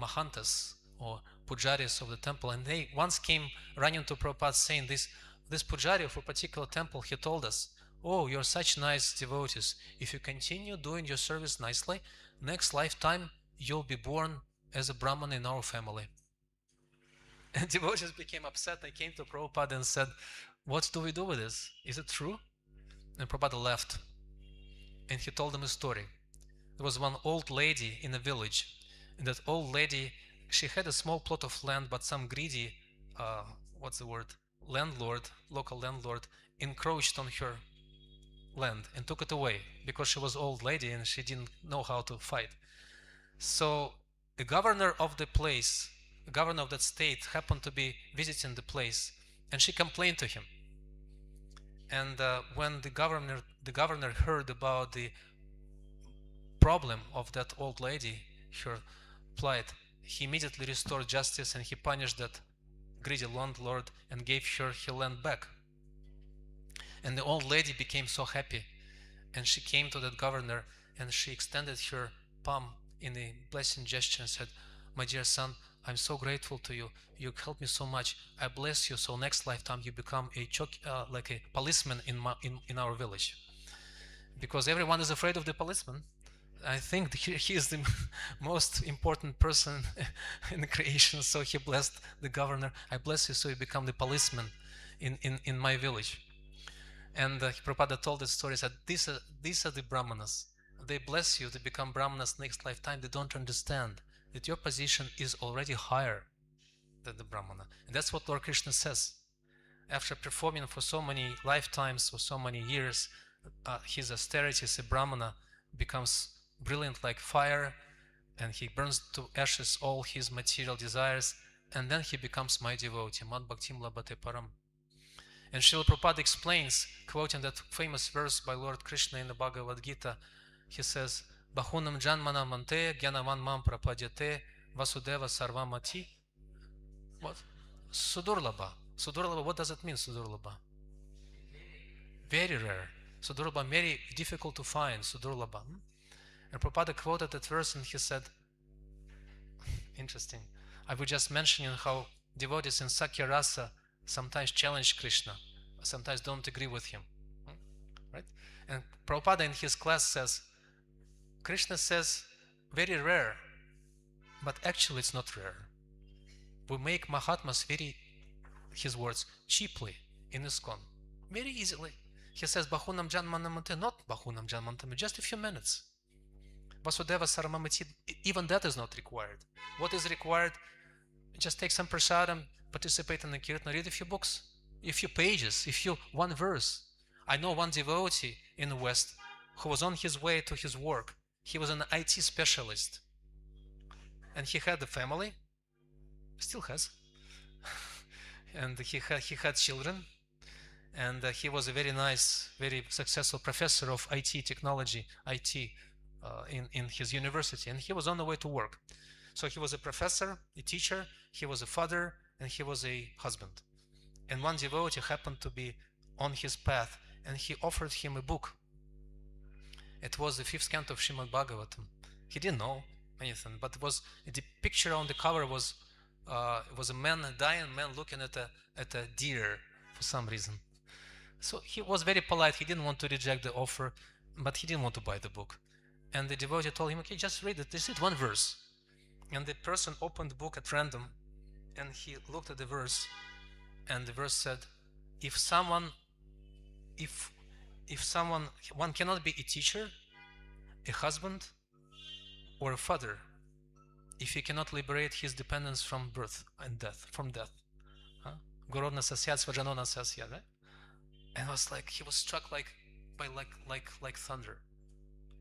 Mahantas or Pujaris of the temple. And they once came running to Prabhupada saying this Pujari of a particular temple, he told us, oh, you're such nice devotees. If you continue doing your service nicely, next lifetime you'll be born as a Brahman in our family. And devotees became upset. They came to Prabhupada and said, what do we do with this? Is it true? And Prabhupada left. And he told them a story. There was one old lady in a village. And that old lady, she had a small plot of land, but some greedy, landlord, local landlord, encroached on her land and took it away because she was an old lady and she didn't know how to fight. So the governor of the place, the governor of that state happened to be visiting the place and she complained to him. And when the governor heard about the problem of that old lady, her plight, he immediately restored justice and he punished that greedy landlord and gave her her land back. And the old lady became so happy and she came to that governor and she extended her palm in a blessing gesture and said, my dear son, I'm so grateful to you. You helped me so much. I bless you. So next lifetime you become like a policeman in our village. Because everyone is afraid of the policeman. I think he is the most important person in the creation. So he blessed the governor. I bless you so you become the policeman in my village. And Prabhupada told the story, said, these are the Brahmanas. They bless you to become Brahmanas next lifetime. They don't understand that your position is already higher than the Brahmana. And that's what Lord Krishna says. After performing for so many lifetimes, for so many years, his austerities, a Brahmana, becomes brilliant like fire, and he burns to ashes all his material desires, and then he becomes my devotee, Mad Bhaktim Labhate Param. And Srila Prabhupada explains, quoting that famous verse by Lord Krishna in the Bhagavad Gita, he says, Bahunam Janmana Mante Gyanavan Mam Prapadyate Vasudeva Sarvamati. What? Sudurlabha. Sudurlabha, what does it mean, Sudurlabha? Very rare. Sudurlabha, very difficult to find, Sudurlabha. And Prabhupada quoted that verse and he said, interesting, I was just mentioning how devotees in Sakya Rasa sometimes challenge Krishna, sometimes don't agree with him. Right? And Prabhupada in his class says, Krishna says, very rare, but actually it's not rare. We make Mahatmas very, his words, cheaply in ISKCON, very easily. He says, Bahunam Janmanamante, not Bahunam Janmanamante, just a few minutes. Vasudeva Saramamati, even that is not required. What is required? Just take some prasadam, participate in the kirtan, read a few books, a few pages, one verse. I know one devotee in the West who was on his way to his work. He was an IT specialist. And he had a family, still has, and he had children, and he was a very nice, very successful professor of IT technology, IT in his university, and he was on the way to work. So he was a professor, a teacher, he was a father, and he was a husband. And one devotee happened to be on his path, and he offered him a book. It was the 5th canto of Srimad Bhagavatam. He didn't know anything, but it was the picture on the cover was a man, a dying man, looking at a deer for some reason. So he was very polite. He didn't want to reject the offer, but he didn't want to buy the book. And the devotee told him, okay, just read it. Just read one verse. And the person opened the book at random, and he looked at the verse, and the verse said, one cannot be a teacher, a husband, or a father if he cannot liberate his dependence from birth and death, from death. Gorodna sasyat svajanona sasyat, right? And he was struck by thunder.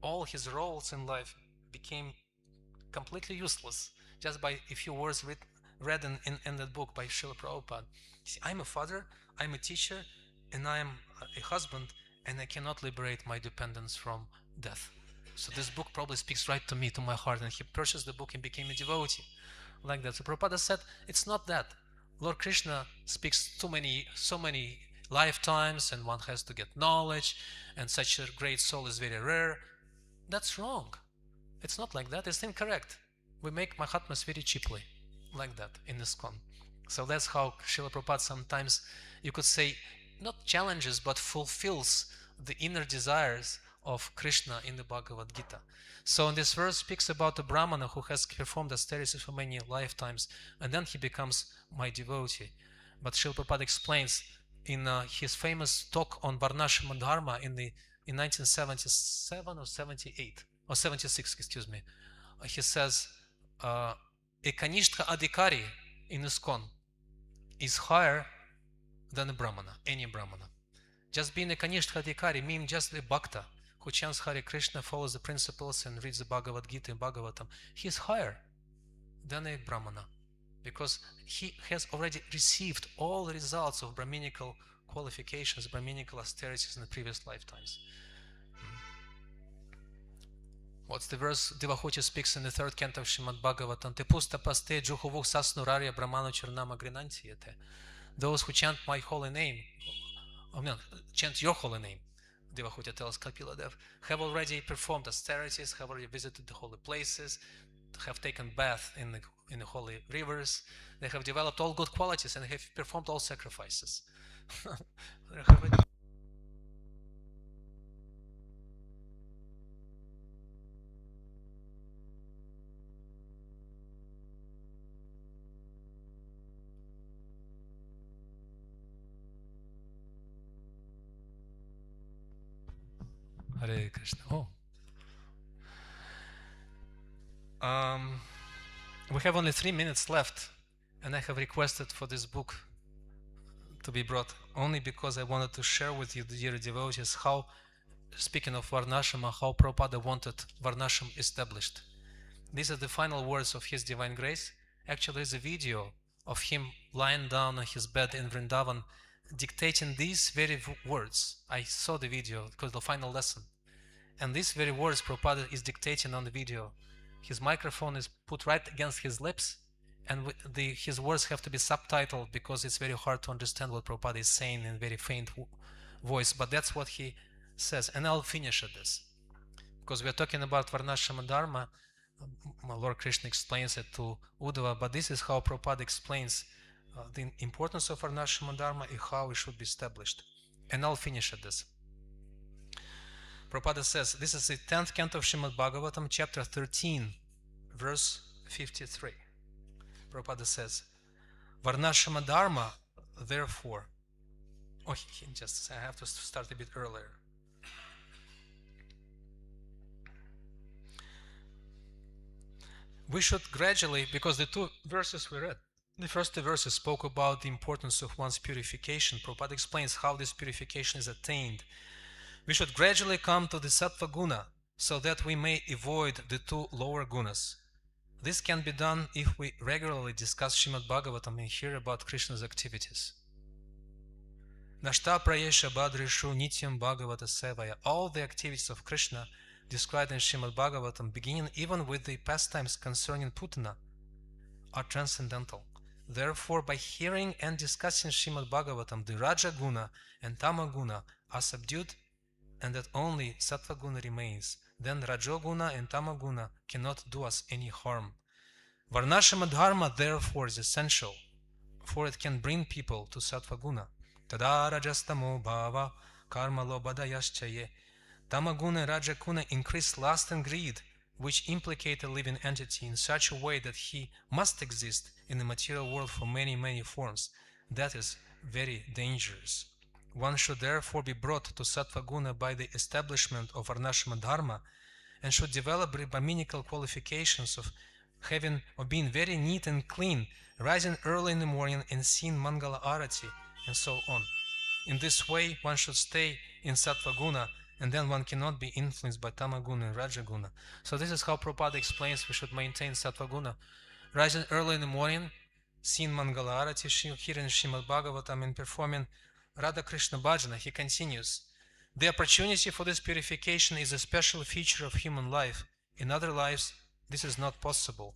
All his roles in life became completely useless just by a few words read in that book by Srila Prabhupada. See, I'm a father, I'm a teacher, and I am a husband, and I cannot liberate my dependence from death. So this book probably speaks right to me, to my heart, and he purchased the book and became a devotee. Like that. So Prabhupada said, it's not that. Lord Krishna speaks so many lifetimes, and one has to get knowledge, and such a great soul is very rare. That's wrong. It's not like that. It's incorrect. We make Mahatmas very cheaply, like that, in ISKCON. So that's how Srila Prabhupada sometimes, you could say, not challenges, but fulfills the inner desires of Krishna in the Bhagavad Gita. So in this verse speaks about a Brahmana who has performed austerities for many lifetimes, and then he becomes my devotee. But Srila Prabhupada explains in his famous talk on Varnashama Dharma in 1977 or 78, or 76, excuse me, he says, a Kanishtka Adhikari in ISKCON is higher than a Brahmana, any Brahmana. Just being a Kanishtka Adhikari means just a Bhakta who chants Hare Krishna, follows the principles, and reads the Bhagavad Gita and Bhagavatam. He is higher than a Brahmana because he has already received all the results of Brahminical qualifications, Brahminical austerities in the previous lifetimes. What's the verse Devahuti speaks in the 3rd canto of Srimad Bhagavatam? Te pusta paste juhovuk sasnurarya brahmano chernama grinantiyate. Those who chant my holy name, chant your holy name, Devahuti tells Kapila Dev, have already performed austerities, have already visited the holy places, have taken bath in the holy rivers, they have developed all good qualities and have performed all sacrifices. Hare Krishna. We have only 3 minutes left, And I have requested for this book to be brought only because I wanted to share with you, dear devotees, how, speaking of Varnashama, how Prabhupada wanted Varnasham established. These are the final words of His Divine Grace. Actually, there's a video of him lying down on his bed in Vrindavan, dictating these very words. I saw the video because the final lesson. And these very words Prabhupada is dictating on the video. His microphone is put right against his lips, and his words have to be subtitled because it's very hard to understand what Prabhupada is saying in very faint voice, but that's what he says. And I'll finish at this. Because we are talking about Varnashama Dharma, Lord Krishna explains it to Uddhava, but this is how Prabhupada explains the importance of Varnashama Dharma and how it should be established. And I'll finish at this. Prabhupada says, this is the 10th canto of Srimad Bhagavatam, chapter 13, verse 53. Prabhupada says, Varnashama Dharma, therefore, I have to start a bit earlier. We should gradually, because the two verses we read, the first two verses spoke about the importance of one's purification. Prabhupada explains how this purification is attained. We should gradually come to the sattva guna so that we may avoid the two lower gunas. This can be done if we regularly discuss Srimad Bhagavatam and hear about Krishna's activities. Nashta prayesha badrishu nityam bhagavata sevaya. All the activities of Krishna described in Srimad Bhagavatam, beginning even with the pastimes concerning Putana, are transcendental. Therefore, by hearing and discussing Srimad Bhagavatam, the Raja Guna and Tama Guna are subdued, and that only Sattva Guna remains. Then Rajoguna and Tama Guna cannot do us any harm. Varnashama Dharma, therefore, is essential, for it can bring people to Sattva Guna. Tada Rajastamo Bhava Karma Lobadayaschaye. Tamaguna and Rajaguna increase lust and greed, which implicate a living entity in such a way that he must exist in the material world for many, many forms. That is very dangerous. One should therefore be brought to Sattva Guna by the establishment of Varnashama Dharma, and should develop Brahminical qualifications of being very neat and clean, rising early in the morning and seeing Mangala Arati, and so on. In this way, one should stay in Sattva Guna, and then one cannot be influenced by Tamaguna and Rajaguna. So this is how Prabhupada explains we should maintain Sattva Guna. Rising early in the morning, seeing Mangala Arati, hearing Srimad Bhagavatam, and performing Radha Krishna Bhajana. He continues, the opportunity for this purification is a special feature of human life. In other lives, this is not possible.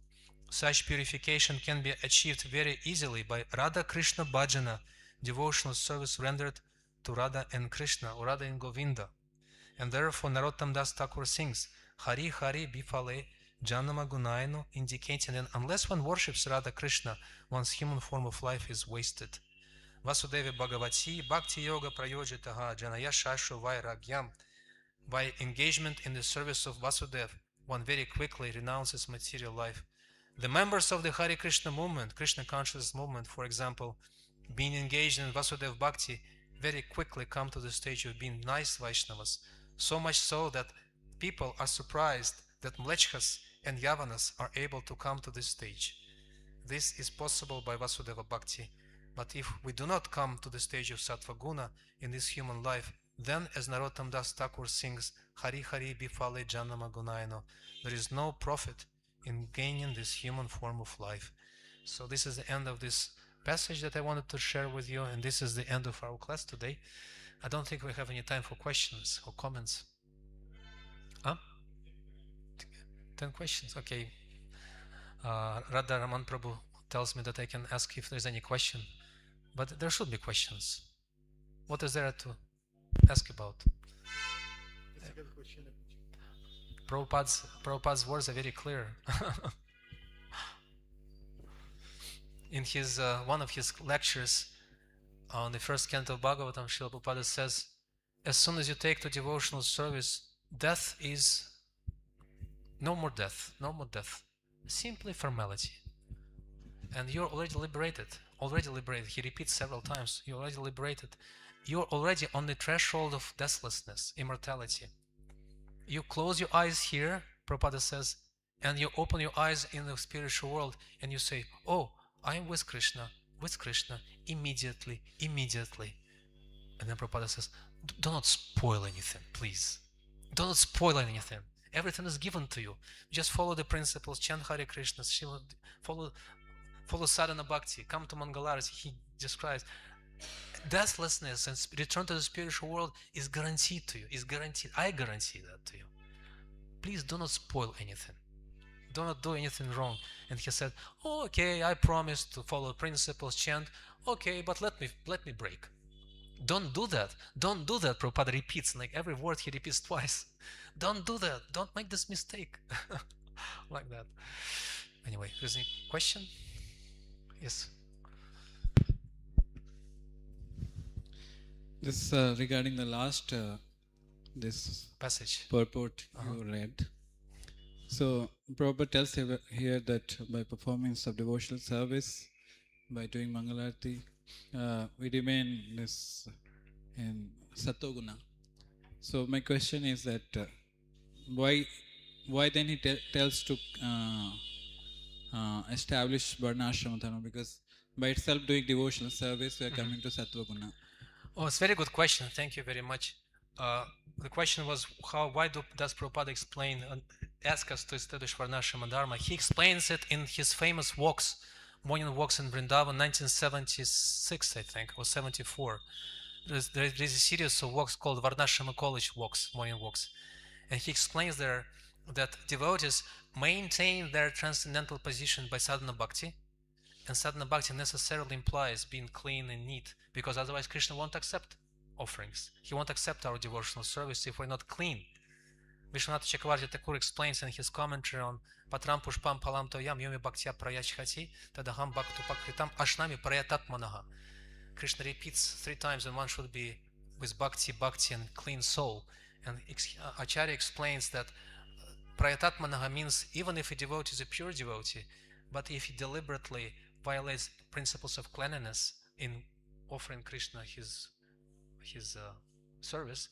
Such purification can be achieved very easily by Radha Krishna Bhajana, devotional service rendered to Radha and Krishna, or Radha and Govinda. And therefore Narottam Das Thakur sings, Hari Hari Bifale Janama Gunaino, indicating that unless one worships Radha Krishna, one's human form of life is wasted. Vasudevi Bhagavati Bhakti Yoga Prayojitaha Janaya Shashu Vairagyam. By engagement in the service of Vasudeva, one very quickly renounces material life. The members of the Hare Krishna movement, Krishna consciousness movement, for example, being engaged in Vasudeva Bhakti, very quickly come to the stage of being nice Vaishnavas. So much so that people are surprised that Mlechkas and Yavanas are able to come to this stage. This is possible by Vasudeva Bhakti. But if we do not come to the stage of Sattva Guna in this human life, then as Narottam Das Thakur sings, Hari Hari Bifale Janama Gunaino, there is no profit in gaining this human form of life. So this is the end of this passage that I wanted to share with you, and this is the end of our class today. I don't think we have any time for questions or comments. 10 questions, okay. Radha Raman Prabhu tells me that I can ask if there's any question, but there should be questions. What is there to ask about? Prabhupada's words are very clear. In his one of his lectures on the first canto of Bhagavatam, Srila Prabhupada says, as soon as you take to devotional service, death is no more death, no more death, simply formality. And you're already liberated, He repeats several times, you're already liberated. You're already on the threshold of deathlessness, immortality. You close your eyes here, Prabhupada says, and you open your eyes in the spiritual world and you say, oh, I am with Krishna, immediately. And then Prabhupada says, do not spoil anything, please. Do not spoil anything. Everything is given to you. Just follow the principles, chant Hare Krishna, follow sadhana bhakti, come to Mangalarati. He describes deathlessness and return to the spiritual world is guaranteed to you. Is guaranteed. I guarantee that to you. Please do not spoil anything. Do not do anything wrong. And he said, oh, okay, I promise to follow principles, chant. Okay, but let me break. Don't do that. Don't do that, Prabhupada repeats. Like every word he repeats twice. Don't do that. Don't make this mistake. Like that. Anyway, there's any question? Yes. This regarding the last this Passage. purport you read. So Prabhupada tells here that by performing sub-devotional service, by doing Mangalarti, we remain this in Sattoguna. So my question is that why then he tells to establish Varnashrama Dharma? Because by itself doing devotional service, we are coming to Sattva-guna. Oh, it's a very good question. Thank you very much. The question was why does Prabhupada explain and ask us to establish Varnashrama Dharma? He explains it in his famous walks, morning walks in Vrindavan, 1976, I think, or 74. There's a series of walks called Varnashrama College walks, morning walks. And he explains there that devotees maintain their transcendental position by sadhana bhakti, and sadhana bhakti necessarily implies being clean and neat, because otherwise Krishna won't accept offerings. He won't accept our devotional service if we're not clean. Vishwanath Chakravarti Thakur explains in his commentary on Patram Pushpam Palam Toyam Yomi Bhaktya Prayachhati Tadaham Bhaktu Pakritam Ashnami Prayatatmanaha. Krishna repeats 3 times, and one should be with bhakti, and clean soul. And Acharya explains that Prayatatmanaha means even if a devotee is a pure devotee, but if he deliberately violates principles of cleanliness in offering Krishna his service,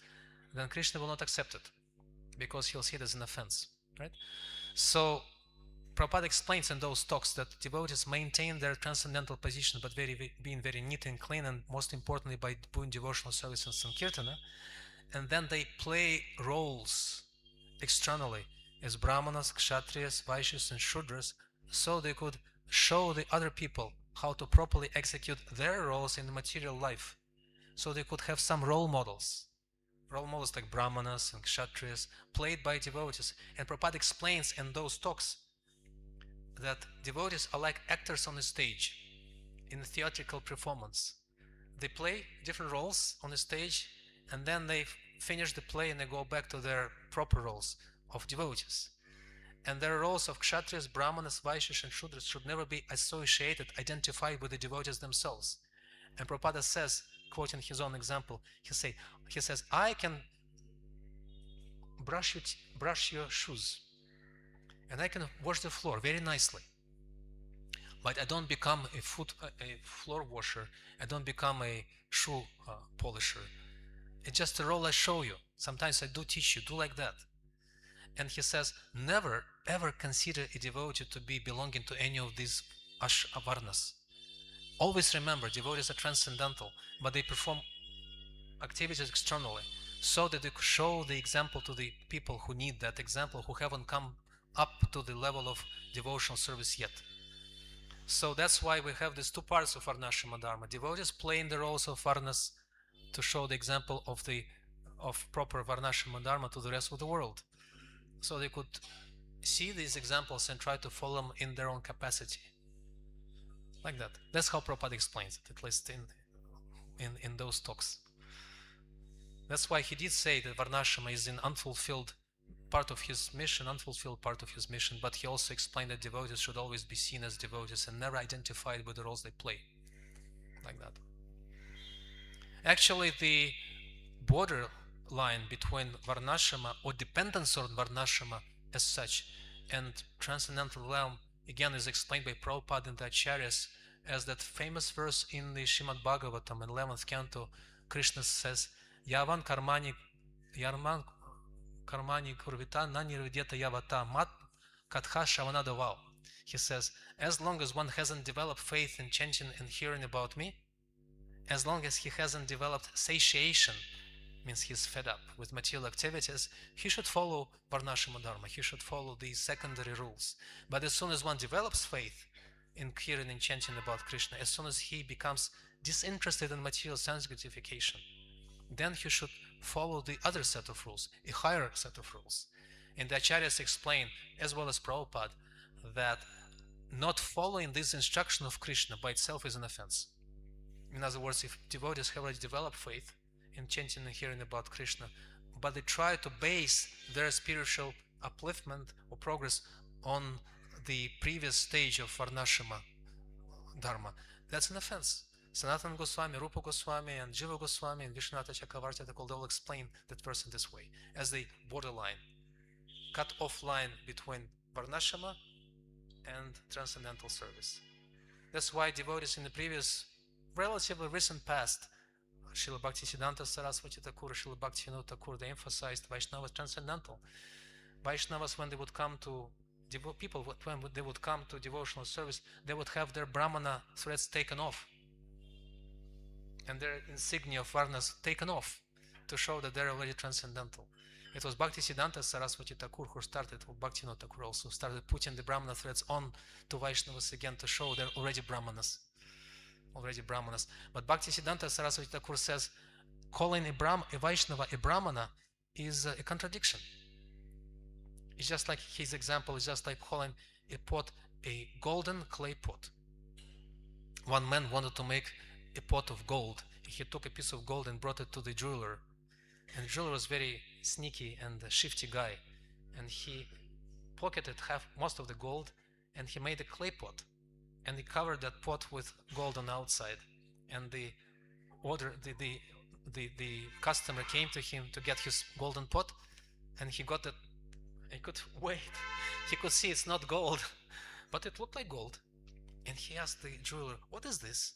then Krishna will not accept it, because he'll see it as an offense, right? So Prabhupada explains in those talks that devotees maintain their transcendental position, but being very neat and clean, and most importantly by doing devotional service and Sankirtana, and then they play roles externally as Brahmanas, Kshatriyas, Vaishyas, and Shudras, so they could show the other people how to properly execute their roles in the material life. So they could have some role models like Brahmanas and Kshatriyas, played by devotees. And Prabhupada explains in those talks that devotees are like actors on the stage in a theatrical performance. They play different roles on the stage, and then they finish the play and they go back to their proper roles of devotees. And their roles of Kshatriyas, Brahmanas, Vaishyas, and Shudras should never be identified with the devotees themselves. And Prabhupada says, quoting his own example, he says, I can brush your shoes, and I can wash the floor very nicely, but I don't become a floor washer. I don't become a shoe polisher. It's just a role I show you. Sometimes I do teach you, do like that. And he says, never ever consider a devotee to be belonging to any of these varnas. Always remember, devotees are transcendental, but they perform activities externally, so that they could show the example to the people who need that example, who haven't come up to the level of devotional service yet. So that's why we have these 2 parts of Varnashrama Dharma. Devotees playing the roles of varnas to show the example of proper Varnashrama Dharma to the rest of the world, so they could see these examples and try to follow them in their own capacity. Like that. That's how Prabhupada explains it, at least in those talks. That's why he did say that Varnashrama is an unfulfilled part of his mission, but he also explained that devotees should always be seen as devotees and never identified with the roles they play. Like that. Actually, the borderline between Varnashrama, or dependence on Varnashrama as such, and transcendental realm, again, is explained by Prabhupada and the Acharyas as that famous verse in the Srimad Bhagavatam in 11th canto. Krishna says, Yavan karmani kurvita na nirvideta yavata mat katha shavanadavau. He says, as long as one hasn't developed faith in chanting and hearing about me, as long as he hasn't developed satiation, means he's fed up with material activities, he should follow Varnashrama Dharma, he should follow these secondary rules. But as soon as one develops faith in hearing and chanting about Krishna, as soon as he becomes disinterested in material sense gratification, then he should follow the other set of rules, a higher set of rules. And the Acharyas explain, as well as Prabhupada, that not following this instruction of Krishna by itself is an offense. In other words, if devotees have already developed faith in chanting and hearing about Krishna, but they try to base their spiritual upliftment or progress on the previous stage of Varnashrama Dharma, that's an offense. Sanatana Goswami, Rupa Goswami, and Jiva Goswami, and Vishwanath Chakravarti, they will explain that person this way, as the borderline, cut off line between Varnashrama and transcendental service. That's why devotees in the previous, relatively recent past, Srila Bhaktisiddhanta Saraswati Thakur, Srila Bhaktivinoda Thakur, they emphasized Vaishnavas transcendental. Vaishnavas, when they would come to people, when they would come to devotional service, they would have their Brahmana threads taken off and their insignia of Varnas taken off to show that they're already transcendental. It was Bhaktisiddhanta Saraswati Thakur who started, or Bhaktivinoda Thakur also started putting the Brahmana threads on to Vaishnavas again to show they're already Brahmanas. But Bhaktisiddhanta Saraswati Thakur says calling a Vaishnava a Brahmana is a contradiction. It's just like his example is just like calling a pot a golden clay pot. One man wanted to make a pot of gold. He took a piece of gold and brought it to the jeweler. And the jeweler was very sneaky and a shifty guy. And he pocketed most of the gold and he made a clay pot. And he covered that pot with gold on the outside. And the customer came to him to get his golden pot, and he got it. He could wait. He could see it's not gold, but it looked like gold. And he asked the jeweler, "What is this?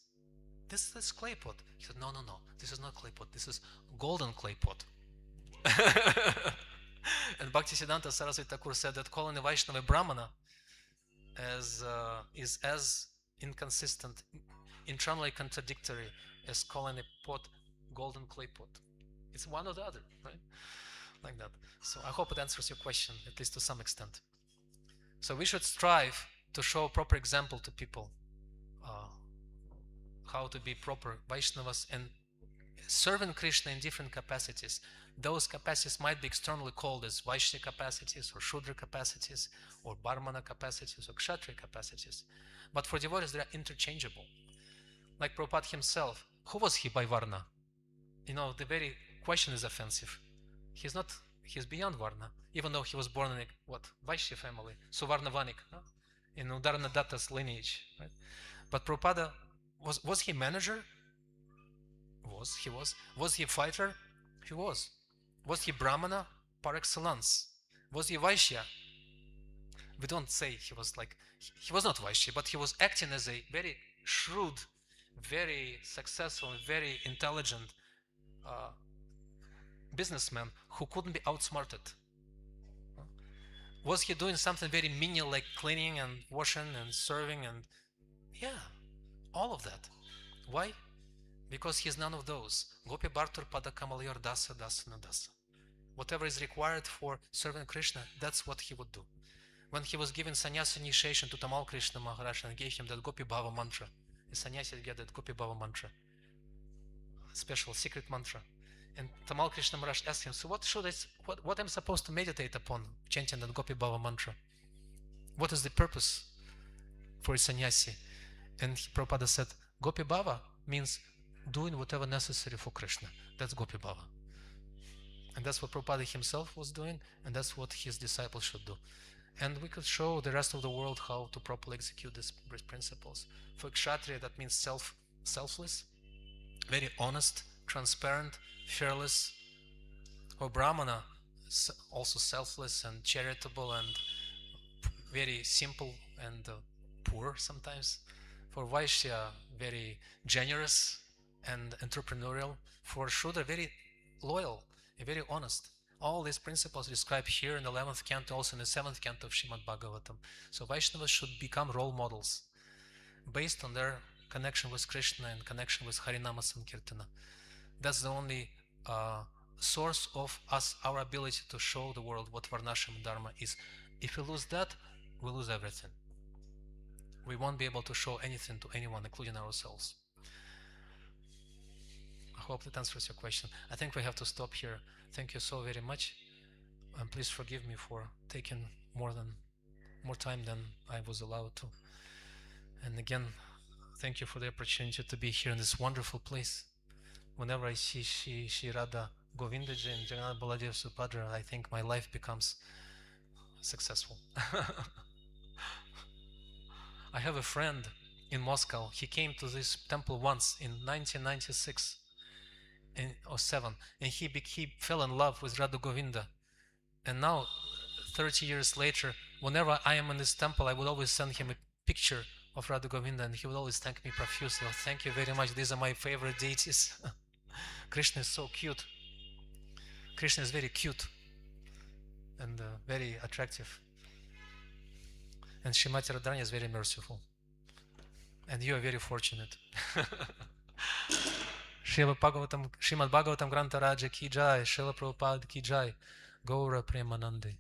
This is clay pot." He said, "No, this is not clay pot. This is golden clay pot." And Bhaktisiddhanta Saraswati Thakur said that calling a Vaishnava Brahmana is as inconsistent, internally contradictory as calling a pot golden clay pot. It's one or the other, right? Like that. So I hope it answers your question, at least to some extent. So we should strive to show a proper example to people, how to be proper Vaishnavas and serving Krishna in different capacities. Those capacities might be externally called as Vaishya capacities or Shudra capacities or Brahmana capacities or Kshatriya capacities. But for devotees, they are interchangeable. Like Prabhupada himself, who was he by Varna? You know, the very question is offensive. He's beyond Varna, even though he was born in a, Vaishya family, Suvarnavanik, in Udarnadatta's lineage. Right? But Prabhupada, was he manager? He was. Was he fighter? He was. Was he Brahmana? Par excellence. Was he Vaishya? We don't say he was like, he was not Vaishya, but he was acting as a very shrewd, very successful, and very intelligent businessman who couldn't be outsmarted. Was he doing something very menial like cleaning and washing and serving and all of that? Why? Because he's none of those. Gopi Bhartur Pada Kamalayar Dasa Dasana Dasa. Whatever is required for serving Krishna, that's what he would do. When he was giving sannyasa initiation to Tamal Krishna Maharaj and gave him that Gopi Bhava mantra, the sannyasi get that Gopi Bhava mantra, special secret mantra. And Tamal Krishna Maharaj asked him, "So what am I supposed to meditate upon chanting that Gopi Bhava mantra? What is the purpose for a sannyasi?" And Prabhupada said, "Gopi Bhava means doing whatever necessary for Krishna. That's Gopi Bhava." And that's what Prabhupada himself was doing, and that's what his disciples should do. And we could show the rest of the world how to properly execute these principles. For Kshatriya, that means selfless, very honest, transparent, fearless. For Brahmana, also selfless and charitable and very simple and poor sometimes. For Vaishya, very generous and entrepreneurial. For Shudra, very loyal, very honest. All these principles described here in the 11th canto, also in the 7th canto of Srimad Bhagavatam. So Vaishnavas should become role models based on their connection with Krishna and connection with Harinama Sankirtana. That's the only source of our ability to show the world what Varnashram Dharma is. If we lose that, we lose everything. We won't be able to show anything to anyone, including ourselves. I hope that answers your question. I think we have to stop here. Thank you so very much. And please forgive me for taking more time than I was allowed to. And again, thank you for the opportunity to be here in this wonderful place. Whenever I see Shri Radha Govindaji and Jagannath Baladev Subhadra, I think my life becomes successful. I have a friend in Moscow. He came to this temple once in 1996 or 7, and he fell in love with Radha Govinda. And now, 30 years later, whenever I am in this temple, I would always send him a picture of Radha Govinda, and he would always thank me profusely. Oh, thank you very much. These are my favorite deities. Krishna is so cute. Krishna is very cute and very attractive. And Srimati Radharani is very merciful. And you are very fortunate. Srimad Bhagavatam Grantha Raja ki jai, Srila Prabhupada ki jai, Gaura Premanande.